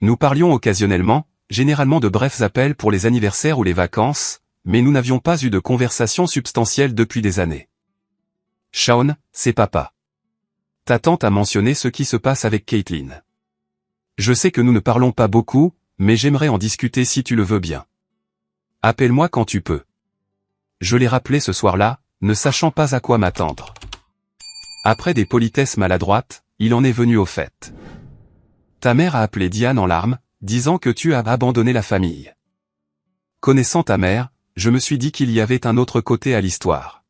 Nous parlions occasionnellement, généralement de brefs appels pour les anniversaires ou les vacances, mais nous n'avions pas eu de conversation substantielle depuis des années. Shaun, c'est papa. ta tante a mentionné ce qui se passe avec Caitlin. Je sais que nous ne parlons pas beaucoup, mais j'aimerais en discuter si tu le veux bien. Appelle-moi quand tu peux. Je l'ai rappelé ce soir-là, ne sachant pas à quoi m'attendre. Après des politesses maladroites, il en est venu au fait. Ta mère a appelé Diane en larmes, disant que tu as abandonné la famille. Connaissant ta mère, je me suis dit qu'il y avait un autre côté à l'histoire.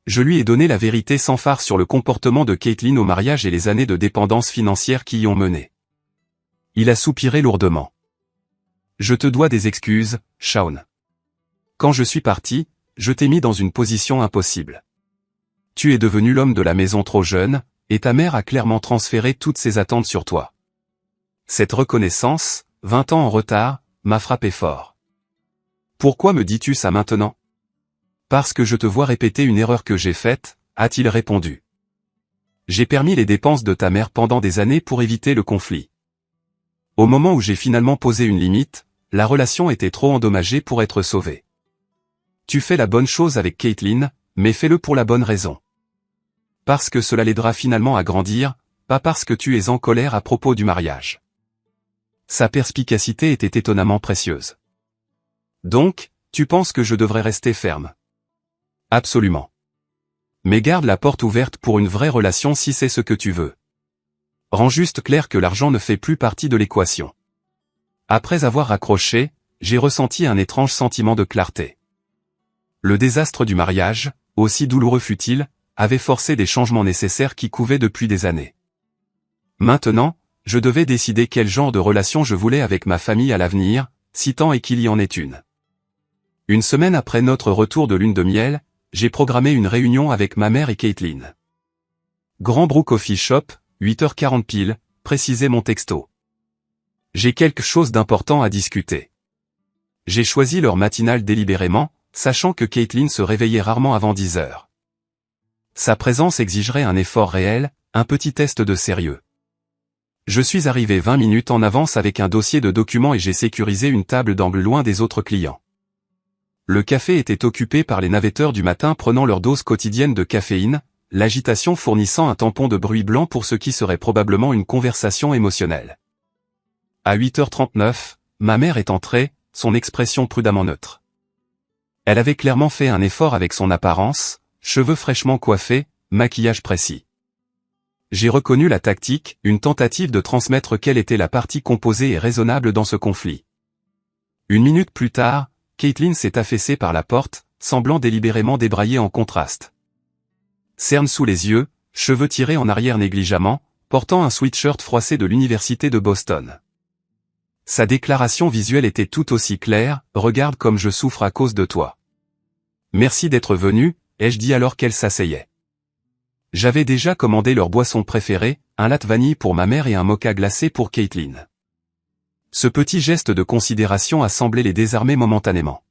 Je lui ai donné la vérité sans phare sur le comportement de Caitlin au mariage et les années de dépendance financière qui y ont mené. Il a soupiré lourdement. Je te dois des excuses, Shaun. Quand je suis parti, je t'ai mis dans une position impossible. Tu es devenu l'homme de la maison trop jeune, et ta mère a clairement transféré toutes ses attentes sur toi. Cette reconnaissance, 20 ans en retard, m'a frappé fort. Pourquoi me dis-tu ça maintenant? Parce que je te vois répéter une erreur que j'ai faite, a-t-il répondu. J'ai permis les dépenses de ta mère pendant des années pour éviter le conflit. Au moment où j'ai finalement posé une limite, la relation était trop endommagée pour être sauvée. Tu fais la bonne chose avec Caitlin, mais fais-le pour la bonne raison. Parce que cela l'aidera finalement à grandir, pas parce que tu es en colère à propos du mariage. Sa perspicacité était étonnamment précieuse. Donc, tu penses que je devrais rester ferme? Absolument. Mais garde la porte ouverte pour une vraie relation si c'est ce que tu veux. Rends juste clair que l'argent ne fait plus partie de l'équation. Après avoir raccroché, j'ai ressenti un étrange sentiment de clarté. Le désastre du mariage, aussi douloureux fut-il, avait forcé des changements nécessaires qui couvaient depuis des années. Maintenant, je devais décider quel genre de relation je voulais avec ma famille à l'avenir, si tant est qu'il y en ait une. Une semaine après notre retour de lune de miel, j'ai programmé une réunion avec ma mère et Caitlin. Grand Brook Coffee Shop, 8h40 pile, précisait mon texto. J'ai quelque chose d'important à discuter. J'ai choisi l'heure matinale délibérément, sachant que Caitlin se réveillait rarement avant 10h. Sa présence exigerait un effort réel, un petit test de sérieux. Je suis arrivé 20 minutes en avance avec un dossier de documents et j'ai sécurisé une table d'angle loin des autres clients. Le café était occupé par les navetteurs du matin prenant leur dose quotidienne de caféine, l'agitation fournissant un tampon de bruit blanc pour ce qui serait probablement une conversation émotionnelle. À 8h39, ma mère est entrée, son expression prudemment neutre. Elle avait clairement fait un effort avec son apparence, cheveux fraîchement coiffés, maquillage précis. J'ai reconnu la tactique, une tentative de transmettre quelle était la partie composée et raisonnable dans ce conflit. Une minute plus tard, Caitlin s'est affaissée par la porte, semblant délibérément débrailler en contraste. Cerne sous les yeux, cheveux tirés en arrière négligemment, portant un sweatshirt froissé de l'université de Boston. Sa déclaration visuelle était tout aussi claire, « Regarde comme je souffre à cause de toi. » Merci d'être venu, ai-je dit alors qu'elle s'asseyait. J'avais déjà commandé leur boisson préférée, un latte vanille pour ma mère et un mocha glacé pour Caitlin. Ce petit geste de considération a semblé les désarmer momentanément.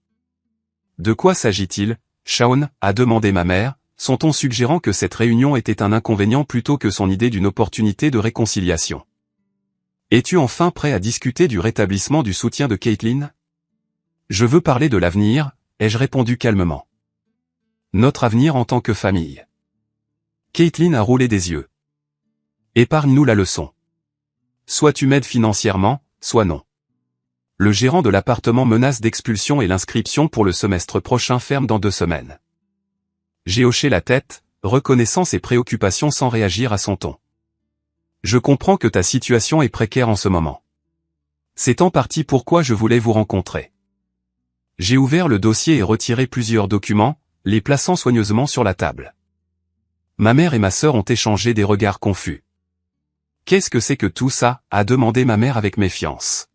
De quoi s'agit-il, Shaun, a demandé ma mère, son ton suggérant que cette réunion était un inconvénient plutôt que son idée d'une opportunité de réconciliation. Es-tu enfin prêt à discuter du rétablissement du soutien de Caitlin? Je veux parler de l'avenir, ai-je répondu calmement. Notre avenir en tant que famille. Caitlin a roulé des yeux. Épargne-nous la leçon. Soit tu m'aides financièrement, soit non. Le gérant de l'appartement menace d'expulsion et l'inscription pour le semestre prochain ferme dans 2 semaines. J'ai hoché la tête, reconnaissant ses préoccupations sans réagir à son ton. Je comprends que ta situation est précaire en ce moment. C'est en partie pourquoi je voulais vous rencontrer. J'ai ouvert le dossier et retiré plusieurs documents, les plaçant soigneusement sur la table. Ma mère et ma sœur ont échangé des regards confus. Qu'est-ce que c'est que tout ça, a demandé ma mère avec méfiance.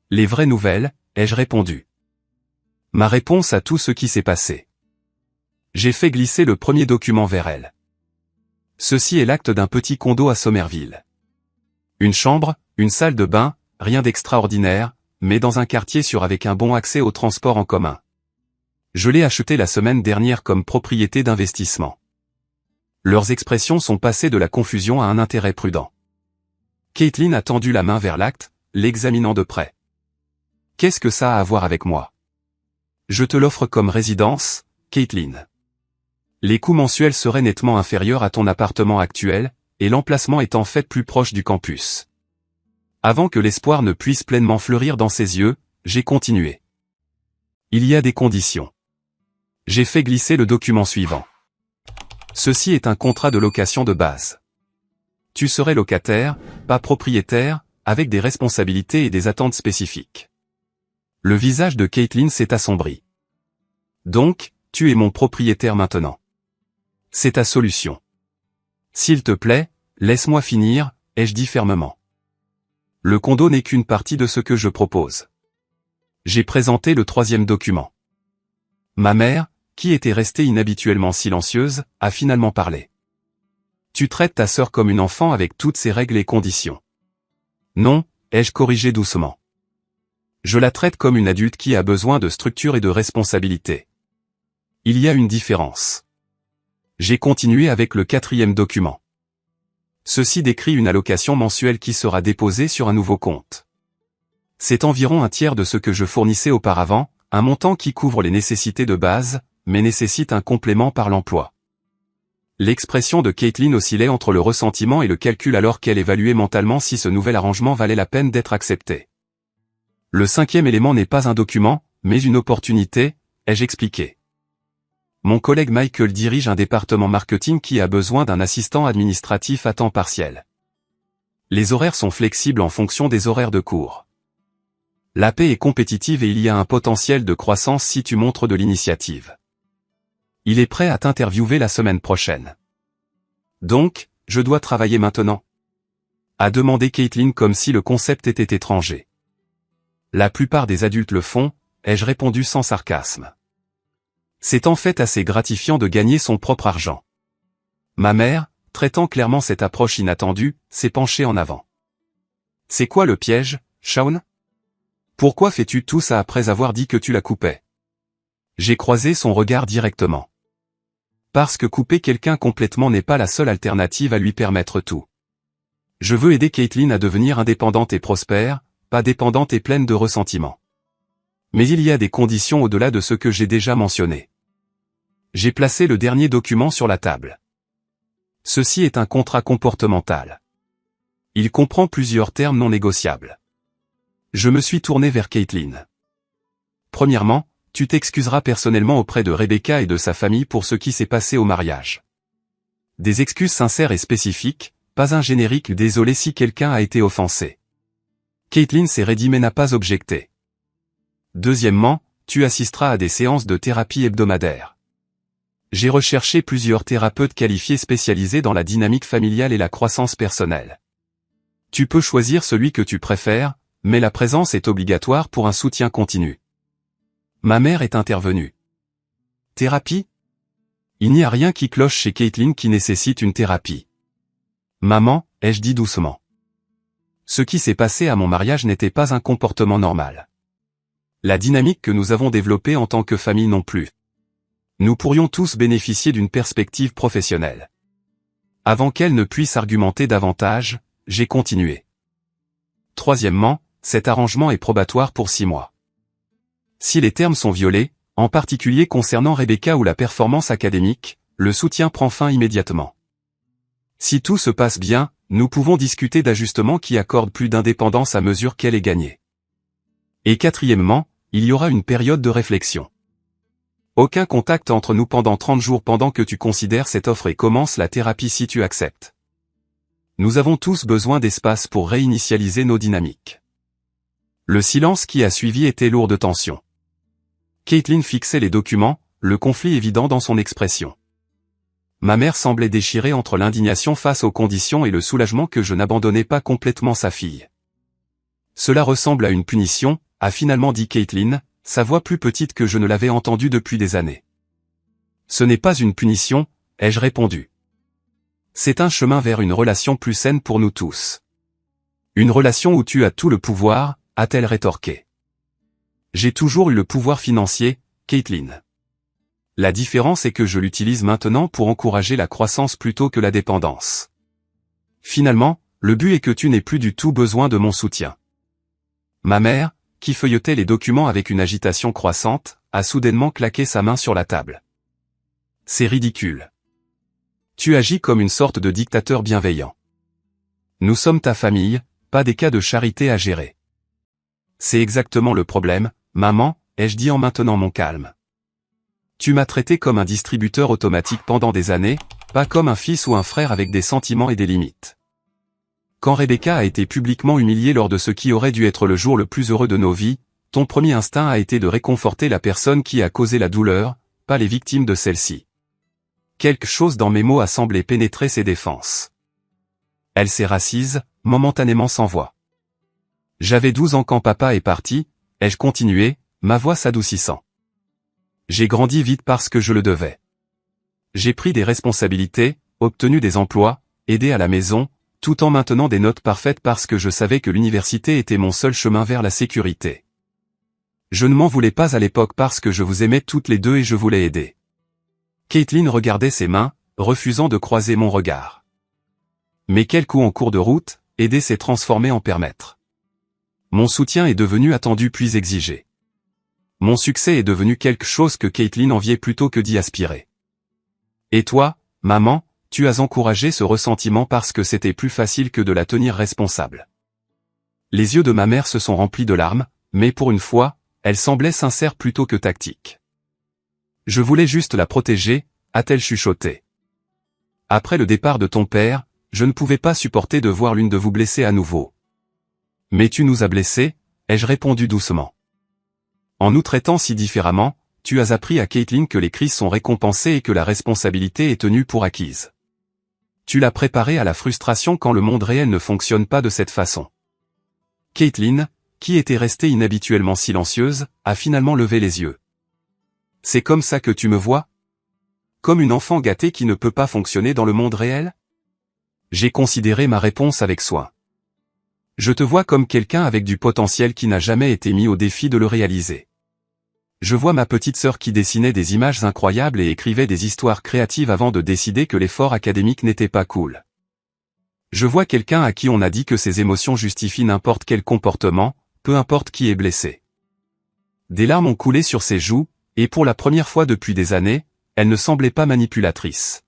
Les vraies nouvelles, ai-je répondu. Ma réponse à tout ce qui s'est passé. J'ai fait glisser le premier document vers elle. Ceci est l'acte d'un petit condo à Somerville. Une chambre, une salle de bain, rien d'extraordinaire, mais dans un quartier sûr avec un bon accès au transport en commun. Je l'ai acheté la semaine dernière comme propriété d'investissement. Leurs expressions sont passées de la confusion à un intérêt prudent. Caitlin a tendu la main vers l'acte, l'examinant de près. Qu'est-ce que ça a à voir avec moi? Je te l'offre comme résidence, Caitlin. Les coûts mensuels seraient nettement inférieurs à ton appartement actuel, et l'emplacement est en fait plus proche du campus. Avant que l'espoir ne puisse pleinement fleurir dans ses yeux, j'ai continué. Il y a des conditions. J'ai fait glisser le document suivant. Ceci est un contrat de location de base. Tu serais locataire, pas propriétaire, avec des responsabilités et des attentes spécifiques. Le visage de Caitlin s'est assombri. Donc, tu es mon propriétaire maintenant. C'est ta solution. S'il te plaît, laisse-moi finir, ai-je dit fermement. Le condo n'est qu'une partie de ce que je propose. J'ai présenté le troisième document. Ma mère, qui était restée inhabituellement silencieuse, a finalement parlé. Tu traites ta sœur comme une enfant avec toutes ses règles et conditions. Non, ai-je corrigé doucement. Je la traite comme une adulte qui a besoin de structure et de responsabilité. Il y a une différence. J'ai continué avec le quatrième document. Ceci décrit une allocation mensuelle qui sera déposée sur un nouveau compte. C'est environ un tiers de ce que je fournissais auparavant, un montant qui couvre les nécessités de base, mais nécessite un complément par l'emploi. L'expression de Caitlin oscillait entre le ressentiment et le calcul alors qu'elle évaluait mentalement si ce nouvel arrangement valait la peine d'être accepté. Le cinquième élément n'est pas un document, mais une opportunité, ai-je expliqué. Mon collègue Michael dirige un département marketing qui a besoin d'un assistant administratif à temps partiel. Les horaires sont flexibles en fonction des horaires de cours. La paie est compétitive et il y a un potentiel de croissance si tu montres de l'initiative. Il est prêt à t'interviewer la semaine prochaine. Donc, je dois travailler maintenant? A demandé Caitlin comme si le concept était étranger. La plupart des adultes le font, ai-je répondu sans sarcasme. C'est en fait assez gratifiant de gagner son propre argent. Ma mère, traitant clairement cette approche inattendue, s'est penchée en avant. C'est quoi le piège, Shaun? Pourquoi fais-tu tout ça après avoir dit que tu la coupais? J'ai croisé son regard directement. Parce que couper quelqu'un complètement n'est pas la seule alternative à lui permettre tout. Je veux aider Caitlin à devenir indépendante et prospère, pas dépendante et pleine de ressentiment. Mais il y a des conditions au-delà de ce que j'ai déjà mentionné. J'ai placé le dernier document sur la table. Ceci est un contrat comportemental. Il comprend plusieurs termes non négociables. Je me suis tourné vers Caitlin. Premièrement, tu t'excuseras personnellement auprès de Rebecca et de sa famille pour ce qui s'est passé au mariage. Des excuses sincères et spécifiques, pas un générique désolé si quelqu'un a été offensé. Caitlin s'est raidie mais n'a pas objecté. Deuxièmement, tu assisteras à des séances de thérapie hebdomadaires. J'ai recherché plusieurs thérapeutes qualifiés spécialisés dans la dynamique familiale et la croissance personnelle. Tu peux choisir celui que tu préfères, mais la présence est obligatoire pour un soutien continu. Ma mère est intervenue. Thérapie? Il n'y a rien qui cloche chez Caitlin qui nécessite une thérapie. Maman, ai-je dit doucement. Ce qui s'est passé à mon mariage n'était pas un comportement normal. La dynamique que nous avons développée en tant que famille non plus. Nous pourrions tous bénéficier d'une perspective professionnelle. Avant qu'elle ne puisse argumenter davantage, j'ai continué. Troisièmement, cet arrangement est probatoire pour 6 mois. Si les termes sont violés, en particulier concernant Rebecca ou la performance académique, le soutien prend fin immédiatement. Si tout se passe bien, nous pouvons discuter d'ajustements qui accordent plus d'indépendance à mesure qu'elle est gagnée. Et quatrièmement, il y aura une période de réflexion. Aucun contact entre nous pendant 30 jours pendant que tu considères cette offre et commence la thérapie si tu acceptes. Nous avons tous besoin d'espace pour réinitialiser nos dynamiques. Le silence qui a suivi était lourd de tension. Caitlin fixait les documents, le conflit évident dans son expression. Ma mère semblait déchirée entre l'indignation face aux conditions et le soulagement que je n'abandonnais pas complètement sa fille. Cela ressemble à une punition, a finalement dit Caitlin, sa voix plus petite que je ne l'avais entendue depuis des années. Ce n'est pas une punition, ai-je répondu. C'est un chemin vers une relation plus saine pour nous tous. Une relation où tu as tout le pouvoir, a-t-elle rétorqué. J'ai toujours eu le pouvoir financier, Caitlin. La différence est que je l'utilise maintenant pour encourager la croissance plutôt que la dépendance. Finalement, le but est que tu n'aies plus du tout besoin de mon soutien. Ma mère, qui feuilletait les documents avec une agitation croissante, a soudainement claqué sa main sur la table. C'est ridicule. Tu agis comme une sorte de dictateur bienveillant. Nous sommes ta famille, pas des cas de charité à gérer. C'est exactement le problème, maman, ai-je dit en maintenant mon calme. Tu m'as traité comme un distributeur automatique pendant des années, pas comme un fils ou un frère avec des sentiments et des limites. Quand Rebecca a été publiquement humiliée lors de ce qui aurait dû être le jour le plus heureux de nos vies, ton premier instinct a été de réconforter la personne qui a causé la douleur, pas les victimes de celle-ci. Quelque chose dans mes mots a semblé pénétrer ses défenses. Elle s'est rassise, momentanément sans voix. J'avais 12 ans quand papa est parti, ai-je continué, ma voix s'adoucissant. J'ai grandi vite parce que je le devais. J'ai pris des responsabilités, obtenu des emplois, aidé à la maison, tout en maintenant des notes parfaites parce que je savais que l'université était mon seul chemin vers la sécurité. Je ne m'en voulais pas à l'époque parce que je vous aimais toutes les deux et je voulais aider. Caitlin regardait ses mains, refusant de croiser mon regard. Mais quel coup en cours de route, aider s'est transformé en permettre. Mon soutien est devenu attendu puis exigé. Mon succès est devenu quelque chose que Caitlin enviait plutôt que d'y aspirer. Et toi, maman, tu as encouragé ce ressentiment parce que c'était plus facile que de la tenir responsable. Les yeux de ma mère se sont remplis de larmes, mais pour une fois, elle semblait sincère plutôt que tactique. Je voulais juste la protéger, a-t-elle chuchoté. Après le départ de ton père, je ne pouvais pas supporter de voir l'une de vous blessée à nouveau. Mais tu nous as blessés, ai-je répondu doucement. En nous traitant si différemment, tu as appris à Caitlin que les crises sont récompensées et que la responsabilité est tenue pour acquise. Tu l'as préparée à la frustration quand le monde réel ne fonctionne pas de cette façon. Caitlin, qui était restée inhabituellement silencieuse, a finalement levé les yeux. C'est comme ça que tu me vois? Comme une enfant gâtée qui ne peut pas fonctionner dans le monde réel? J'ai considéré ma réponse avec soin. Je te vois comme quelqu'un avec du potentiel qui n'a jamais été mis au défi de le réaliser. Je vois ma petite sœur qui dessinait des images incroyables et écrivait des histoires créatives avant de décider que l'effort académique n'était pas cool. Je vois quelqu'un à qui on a dit que ses émotions justifient n'importe quel comportement, peu importe qui est blessé. Des larmes ont coulé sur ses joues, et pour la première fois depuis des années, elle ne semblait pas manipulatrice.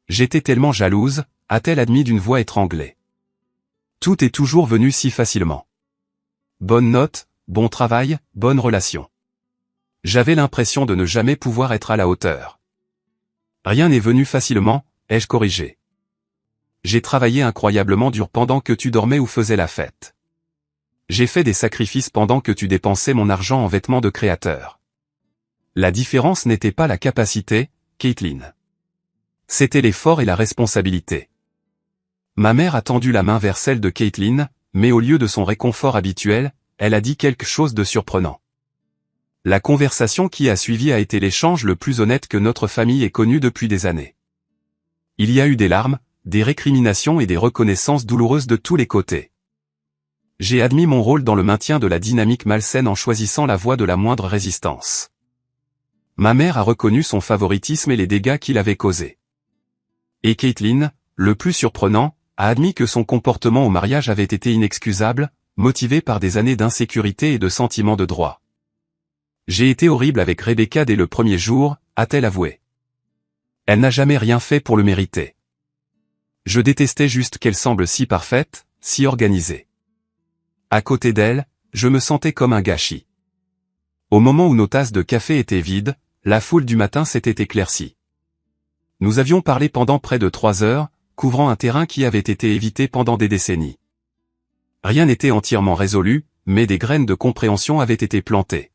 J'étais tellement jalouse, a-t-elle admis d'une voix étranglée. Tout est toujours venu si facilement. Bonne note, bon travail, bonne relation. J'avais l'impression de ne jamais pouvoir être à la hauteur. Rien n'est venu facilement, ai-je corrigé. J'ai travaillé incroyablement dur pendant que tu dormais ou faisais la fête. J'ai fait des sacrifices pendant que tu dépensais mon argent en vêtements de créateur. La différence n'était pas la capacité, Caitlin. C'était l'effort et la responsabilité. Ma mère a tendu la main vers celle de Caitlin, mais au lieu de son réconfort habituel, elle a dit quelque chose de surprenant. La conversation qui a suivi a été l'échange le plus honnête que notre famille ait connu depuis des années. Il y a eu des larmes, des récriminations et des reconnaissances douloureuses de tous les côtés. J'ai admis mon rôle dans le maintien de la dynamique malsaine en choisissant la voie de la moindre résistance. Ma mère a reconnu son favoritisme et les dégâts qu'il avait causés. Et Caitlin, le plus surprenant, a admis que son comportement au mariage avait été inexcusable, motivé par des années d'insécurité et de sentiments de droit. J'ai été horrible avec Rebecca dès le premier jour, a-t-elle avoué. Elle n'a jamais rien fait pour le mériter. Je détestais juste qu'elle semble si parfaite, si organisée. À côté d'elle, je me sentais comme un gâchis. Au moment où nos tasses de café étaient vides, la foule du matin s'était éclaircie. Nous avions parlé pendant près de 3 heures, couvrant un terrain qui avait été évité pendant des décennies. Rien n'était entièrement résolu, mais des graines de compréhension avaient été plantées.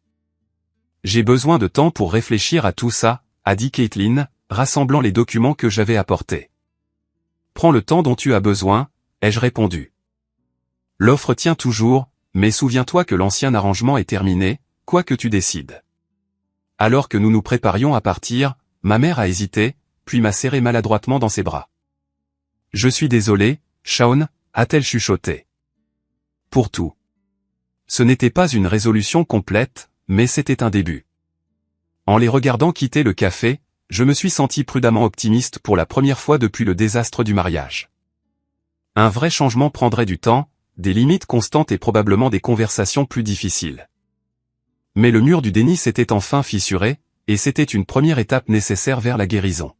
J'ai besoin de temps pour réfléchir à tout ça, a dit Caitlin, rassemblant les documents que j'avais apportés. Prends le temps dont tu as besoin, ai-je répondu. L'offre tient toujours, mais souviens-toi que l'ancien arrangement est terminé, quoi que tu décides. Alors que nous nous préparions à partir, ma mère a hésité, puis m'a serré maladroitement dans ses bras. Je suis désolé, Shaun, a-t-elle chuchoté. Pour tout. Ce n'était pas une résolution complète, mais c'était un début. En les regardant quitter le café, je me suis senti prudemment optimiste pour la première fois depuis le désastre du mariage. Un vrai changement prendrait du temps, des limites constantes et probablement des conversations plus difficiles. Mais le mur du déni s'était enfin fissuré, et c'était une première étape nécessaire vers la guérison.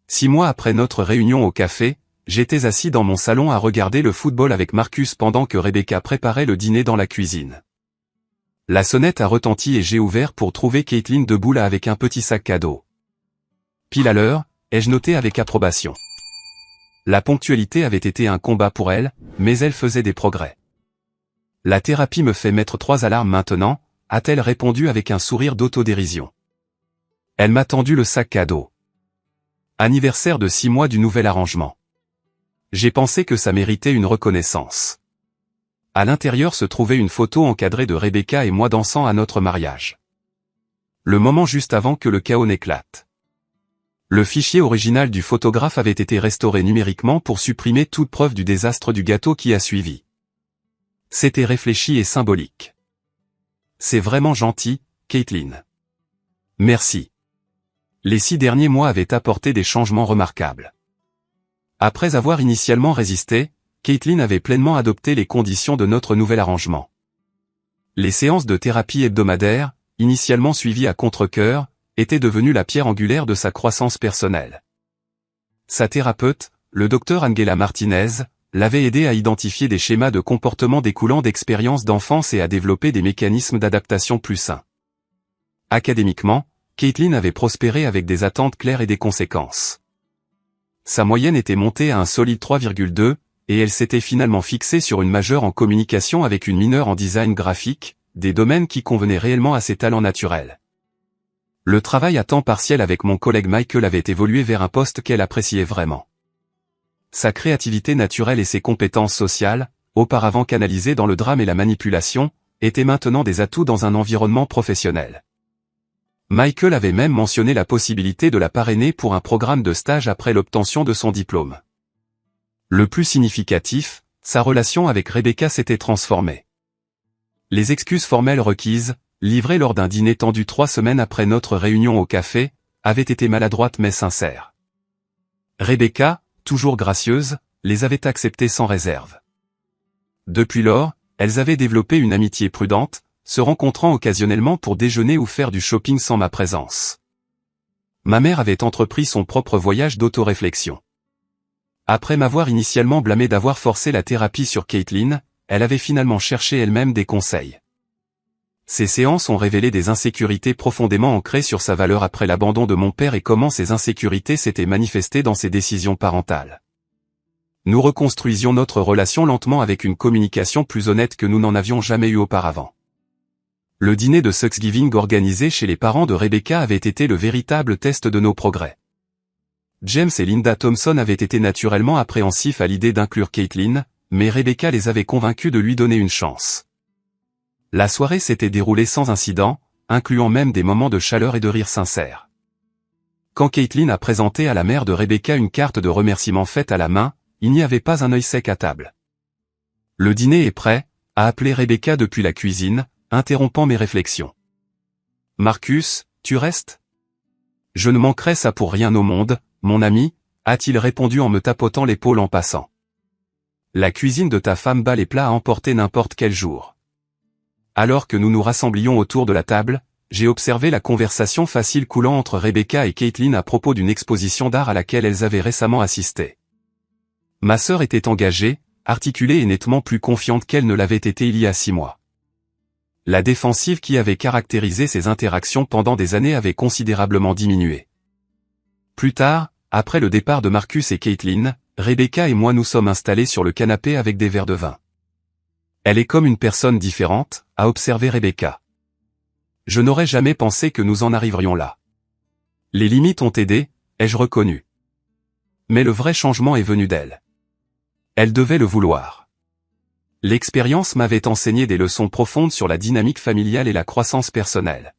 6 mois après notre réunion au café, j'étais assis dans mon salon à regarder le football avec Marcus pendant que Rebecca préparait le dîner dans la cuisine. La sonnette a retenti et j'ai ouvert pour trouver Caitlin debout là avec un petit sac cadeau. Pile à l'heure, ai-je noté avec approbation. La ponctualité avait été un combat pour elle, mais elle faisait des progrès. La thérapie me fait mettre 3 alarmes maintenant, a-t-elle répondu avec un sourire d'autodérision. Elle m'a tendu le sac cadeau. Anniversaire de 6 mois du nouvel arrangement. J'ai pensé que ça méritait une reconnaissance. À l'intérieur se trouvait une photo encadrée de Rebecca et moi dansant à notre mariage. Le moment juste avant que le chaos n'éclate. Le fichier original du photographe avait été restauré numériquement pour supprimer toute preuve du désastre du gâteau qui a suivi. C'était réfléchi et symbolique. C'est vraiment gentil, Caitlin. Merci. Les 6 derniers mois avaient apporté des changements remarquables. Après avoir initialement résisté, Caitlin avait pleinement adopté les conditions de notre nouvel arrangement. Les séances de thérapie hebdomadaires, initialement suivies à contre-cœur, étaient devenues la pierre angulaire de sa croissance personnelle. Sa thérapeute, le Dr Angela Martinez, l'avait aidé à identifier des schémas de comportement découlant d'expériences d'enfance et à développer des mécanismes d'adaptation plus sains. Académiquement, Caitlin avait prospéré avec des attentes claires et des conséquences. Sa moyenne était montée à un solide 3,2, et elle s'était finalement fixée sur une majeure en communication avec une mineure en design graphique, des domaines qui convenaient réellement à ses talents naturels. Le travail à temps partiel avec mon collègue Michael avait évolué vers un poste qu'elle appréciait vraiment. Sa créativité naturelle et ses compétences sociales, auparavant canalisées dans le drame et la manipulation, étaient maintenant des atouts dans un environnement professionnel. Michael avait même mentionné la possibilité de la parrainer pour un programme de stage après l'obtention de son diplôme. Le plus significatif, sa relation avec Rebecca s'était transformée. Les excuses formelles requises, livrées lors d'un dîner tendu 3 semaines après notre réunion au café, avaient été maladroites mais sincères. Rebecca, toujours gracieuse, les avait acceptées sans réserve. Depuis lors, elles avaient développé une amitié prudente, se rencontrant occasionnellement pour déjeuner ou faire du shopping sans ma présence. Ma mère avait entrepris son propre voyage d'autoréflexion. Après m'avoir initialement blâmé d'avoir forcé la thérapie sur Caitlin, elle avait finalement cherché elle-même des conseils. Ces séances ont révélé des insécurités profondément ancrées sur sa valeur après l'abandon de mon père et comment ces insécurités s'étaient manifestées dans ses décisions parentales. Nous reconstruisions notre relation lentement avec une communication plus honnête que nous n'en avions jamais eu auparavant. Le dîner de Thanksgiving organisé chez les parents de Rebecca avait été le véritable test de nos progrès. James et Linda Thompson avaient été naturellement appréhensifs à l'idée d'inclure Caitlin, mais Rebecca les avait convaincus de lui donner une chance. La soirée s'était déroulée sans incident, incluant même des moments de chaleur et de rire sincères. Quand Caitlin a présenté à la mère de Rebecca une carte de remerciement faite à la main, il n'y avait pas un œil sec à table. Le dîner est prêt, a appelé Rebecca depuis la cuisine, interrompant mes réflexions. Marcus, tu restes? Je ne manquerai ça pour rien au monde, mon ami, a-t-il répondu en me tapotant l'épaule en passant. La cuisine de ta femme bat les plats à emporter n'importe quel jour. Alors que nous nous rassemblions autour de la table, j'ai observé la conversation facile coulant entre Rebecca et Caitlin à propos d'une exposition d'art à laquelle elles avaient récemment assisté. Ma sœur était engagée, articulée et nettement plus confiante qu'elle ne l'avait été il y a 6 mois. La défensive qui avait caractérisé ces interactions pendant des années avait considérablement diminué. Plus tard, après le départ de Marcus et Caitlin, Rebecca et moi nous sommes installés sur le canapé avec des verres de vin. Elle est comme une personne différente, a observé Rebecca. Je n'aurais jamais pensé que nous en arriverions là. Les limites ont aidé, ai-je reconnu. Mais le vrai changement est venu d'elle. Elle devait le vouloir. L'expérience m'avait enseigné des leçons profondes sur la dynamique familiale et la croissance personnelle.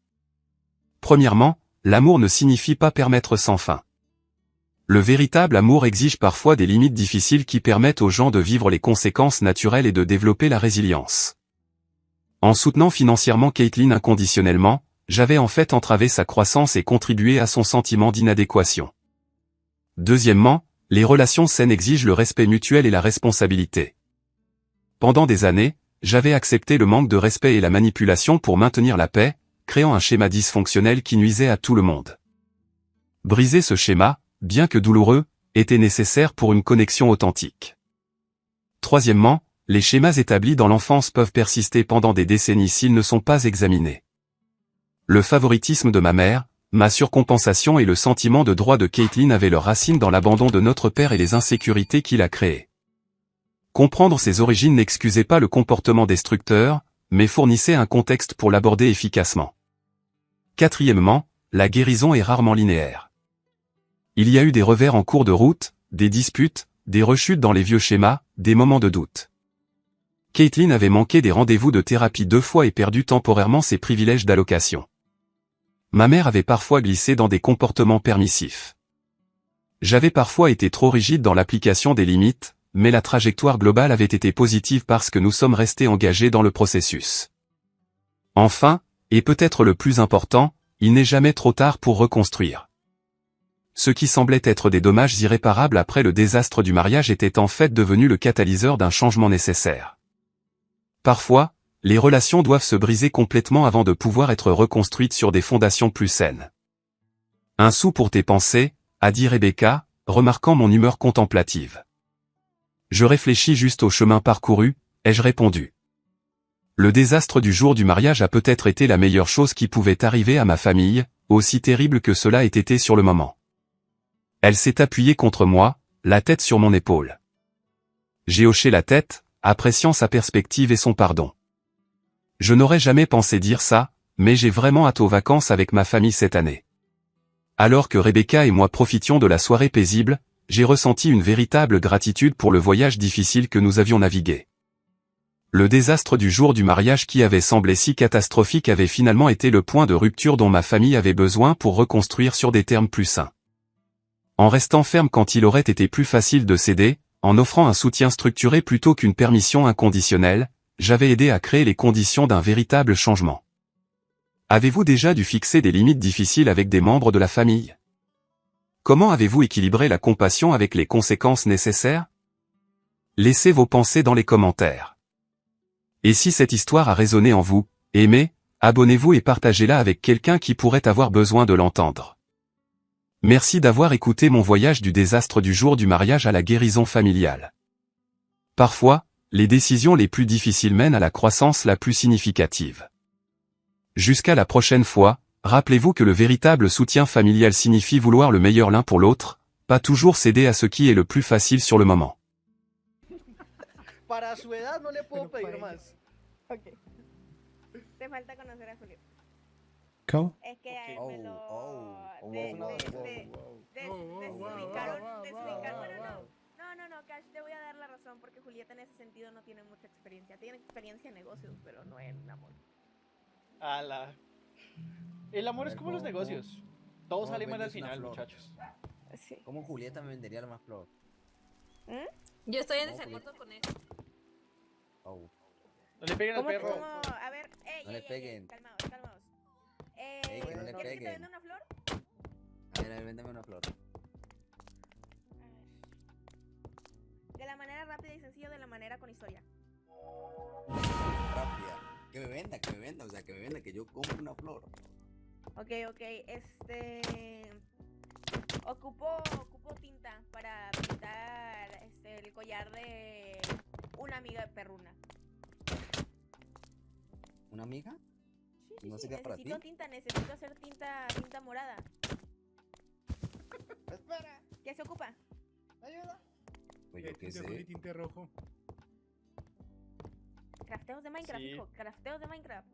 Premièrement, l'amour ne signifie pas permettre sans fin. Le véritable amour exige parfois des limites difficiles qui permettent aux gens de vivre les conséquences naturelles et de développer la résilience. En soutenant financièrement Caitlin inconditionnellement, j'avais en fait entravé sa croissance et contribué à son sentiment d'inadéquation. Deuxièmement, les relations saines exigent le respect mutuel et la responsabilité. Pendant des années, j'avais accepté le manque de respect et la manipulation pour maintenir la paix, créant un schéma dysfonctionnel qui nuisait à tout le monde. Briser ce schéma, bien que douloureux, était nécessaire pour une connexion authentique. Troisièmement, les schémas établis dans l'enfance peuvent persister pendant des décennies s'ils ne sont pas examinés. Le favoritisme de ma mère, ma surcompensation et le sentiment de droit de Caitlin avaient leurs racines dans l'abandon de notre père et les insécurités qu'il a créées. Comprendre ses origines n'excusait pas le comportement destructeur, mais fournissait un contexte pour l'aborder efficacement. Quatrièmement, la guérison est rarement linéaire. Il y a eu des revers en cours de route, des disputes, des rechutes dans les vieux schémas, des moments de doute. Caitlin avait manqué des rendez-vous de thérapie 2 fois et perdu temporairement ses privilèges d'allocation. Ma mère avait parfois glissé dans des comportements permissifs. J'avais parfois été trop rigide dans l'application des limites, mais la trajectoire globale avait été positive parce que nous sommes restés engagés dans le processus. Enfin, et peut-être le plus important, il n'est jamais trop tard pour reconstruire. Ce qui semblait être des dommages irréparables après le désastre du mariage était en fait devenu le catalyseur d'un changement nécessaire. Parfois, les relations doivent se briser complètement avant de pouvoir être reconstruites sur des fondations plus saines. Un sou pour tes pensées, a dit Rebecca, remarquant mon humeur contemplative. Je réfléchis juste au chemin parcouru, ai-je répondu. Le désastre du jour du mariage a peut-être été la meilleure chose qui pouvait arriver à ma famille, aussi terrible que cela ait été sur le moment. Elle s'est appuyée contre moi, la tête sur mon épaule. J'ai hoché la tête, appréciant sa perspective et son pardon. Je n'aurais jamais pensé dire ça, mais j'ai vraiment hâte aux vacances avec ma famille cette année. Alors que Rebecca et moi profitions de la soirée paisible, j'ai ressenti une véritable gratitude pour le voyage difficile que nous avions navigué. Le désastre du jour du mariage qui avait semblé si catastrophique avait finalement été le point de rupture dont ma famille avait besoin pour reconstruire sur des termes plus sains. En restant ferme quand il aurait été plus facile de céder, en offrant un soutien structuré plutôt qu'une permission inconditionnelle, j'avais aidé à créer les conditions d'un véritable changement. Avez-vous déjà dû fixer des limites difficiles avec des membres de la famille? Comment avez-vous équilibré la compassion avec les conséquences nécessaires? Laissez vos pensées dans les commentaires. Et si cette histoire a résonné en vous, aimez, abonnez-vous et partagez-la avec quelqu'un qui pourrait avoir besoin de l'entendre. Merci d'avoir écouté mon voyage du désastre du jour du mariage à la guérison familiale. Parfois, les décisions les plus difficiles mènent à la croissance la plus significative. Jusqu'à la prochaine fois, rappelez-vous que le véritable soutien familial signifie vouloir le meilleur l'un pour l'autre, pas toujours céder à ce qui est le plus facile sur le moment. Para su edad no le puedo pedir más. Ok. Te falta conocer a Julio. ¿Cómo? Es que a él me lo... desubicaron. Bueno, no, Cash, te voy a dar la razón porque Julieta en ese sentido no tiene mucha experiencia. Tiene experiencia en negocios, pero no en amor. Ala. El amor es como los negocios. Todo sale mal al final, muchachos. Sí. ¿Cómo Julieta me vendería la más flor? Yo estoy en No, desacuerdo con eso. Oh. No le peguen al perro. A ver, No le peguen. Calmaos. Que no le ¿Quieres que te peguen. venda una flor? A ver, véndame una flor. De la manera rápida y sencilla o de la manera con historia. Rápida. Que me venda, o sea, que me venda, que yo compre una flor. Ok, ocupo tinta para pintar el collar de una amiga perruna. ¿Una amiga? Sí, ¿No sería para ti? necesito hacer tinta morada. Espera, ¿Qué se ocupa? ayuda. Pues yo qué Tinte azul y sé. tinte rojo. Crafteos de Minecraft, Sí. hijo, crafteos de Minecraft.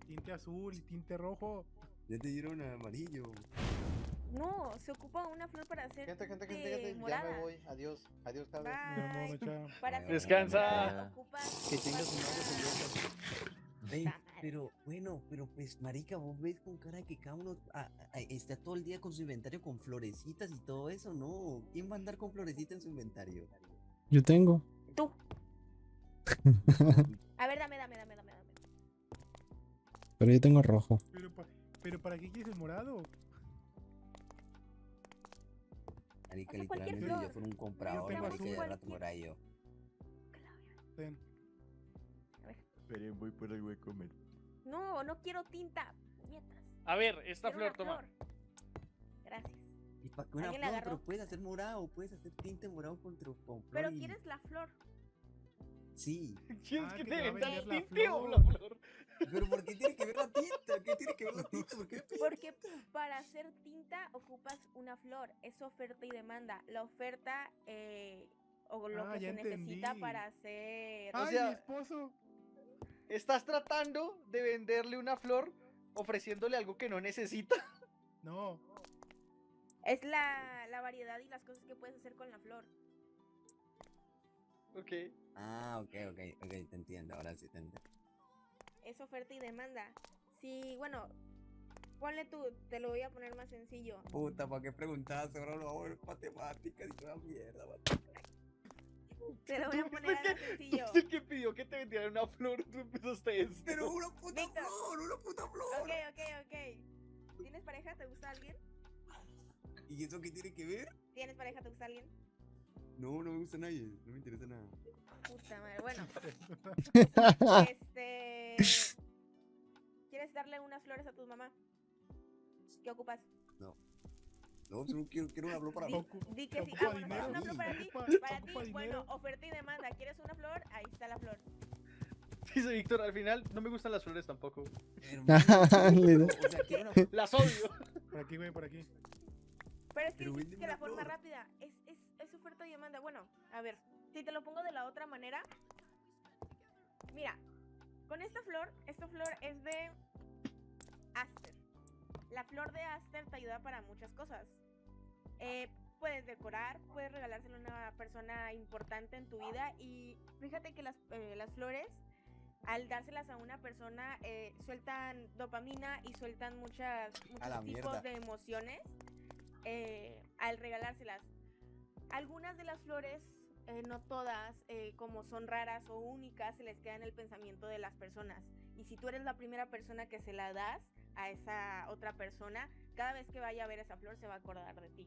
Tinte azul y tinte rojo. Ya te dieron amarillo. No, se ocupa una flor para hacer Gente, ya morada. me voy. Adiós, Cabe. Bye. Chao. Para hacer Descansa. tinta ocupas Que tengas una un flor. Julieta. Ven, Puta madre. pero bueno, pero pues marica, vos ves con cara de que cada uno está todo el día con su inventario con florecitas y todo eso, ¿no? ¿Quién va a andar con florecitas en su inventario? Yo tengo. Tú. A ver, dame. Pero yo tengo rojo. Pero ¿para qué quieres el morado? Marica, O sea, cualquier literalmente flor. yo fuera un comprador, tengo marica, azul. ya rato me hubiera ido. Ten. Esperen, voy por algo de comer. No quiero tinta. Mierda. A ver, esta Quiero una flor, toma. flor. Gracias. ¿Y para qué una ¿Alguien la flor? agarró? Pero puedes hacer morado, puedes hacer tinte morado con flor Pero y- quieres la flor. Sí. ¿Quieres Ah, que que te te va a venda vender el la tinte o flor. la flor? Pero ¿por qué tiene que ver la tinta? ¿Qué tiene que ver la tinta? ¿Por qué? Porque para hacer tinta ocupas una flor. Es oferta y demanda. La oferta o lo Ah, que ya se necesita entendí. para hacer... ¡Ay, sea, mi esposo! Estás tratando de venderle una flor ofreciéndole algo que no necesita. No. Es la variedad y las cosas que puedes hacer con la flor. Ok. Ah, ok, te entiendo, ahora sí te entiendo. Es oferta y demanda. Sí, bueno, ponle tú, te lo voy a poner más sencillo. Puta, ¿para qué preguntas? Ahora lo hago en matemáticas y toda mierda, man. Te lo voy a Tú poner fuiste más Tú sencillo. fuiste el que pidió que te vendieran una flor, tú empezaste esto. Pero una puta Víctor. flor, una puta flor. Ok. ¿Tienes pareja? ¿Te gusta alguien? ¿Y eso qué tiene que ver? ¿Tienes pareja? ¿Te gusta alguien? No, no me gusta nadie, no me interesa nada. Puta madre. Bueno, ¿quieres darle unas flores a tu mamá? ¿Qué ocupas? No, solo quiero una flor para mí. Di que sí. Ocupa Ah, bueno, ¿quieres una dinero, flor para ti? ocupa- Para ocupa ti, bueno, dinero. oferta y demanda. ¿Quieres una flor? Ahí está la flor. Dice Víctor, al final no me gustan las flores tampoco. Hermano, o sea, quiero una flor. Las odio. Por aquí, güey, por aquí. Pero es que Pero dices véndeme que la una forma flor. rápida es oferta y demanda. Bueno, a ver, si te lo pongo de la otra manera. Mira, con esta flor es de Aster. La flor de Aster te ayuda para muchas cosas. Puedes decorar, puedes regalárselo a una persona importante en tu vida. Y fíjate que las flores, al dárselas a una persona, sueltan dopamina y sueltan muchos la tipos mierda. de emociones al regalárselas. Algunas de las flores, no todas, como son raras o únicas, se les queda en el pensamiento de las personas. Y si tú eres la primera persona que se la das a esa otra persona, cada vez que vaya a ver esa flor se va a acordar de ti.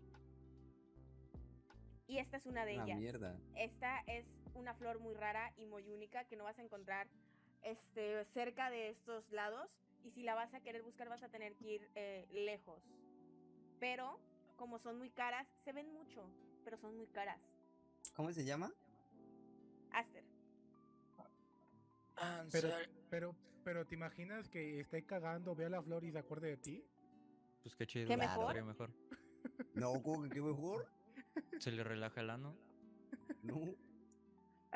Y esta es una de Una ellas. mierda. Esta es una flor muy rara y muy única que no vas a encontrar cerca de estos lados. Y si la vas a querer buscar vas a tener que ir lejos. Pero como son muy caras, se ven mucho, pero son muy caras. ¿Cómo se llama? Aster. Pero ¿te imaginas que esté cagando, vea la flor y se acuerde de ti? Pues qué chido. ¿Qué Claro. mejor? Estaría mejor. No, ¿cómo que qué mejor? Se le relaja el ano. No.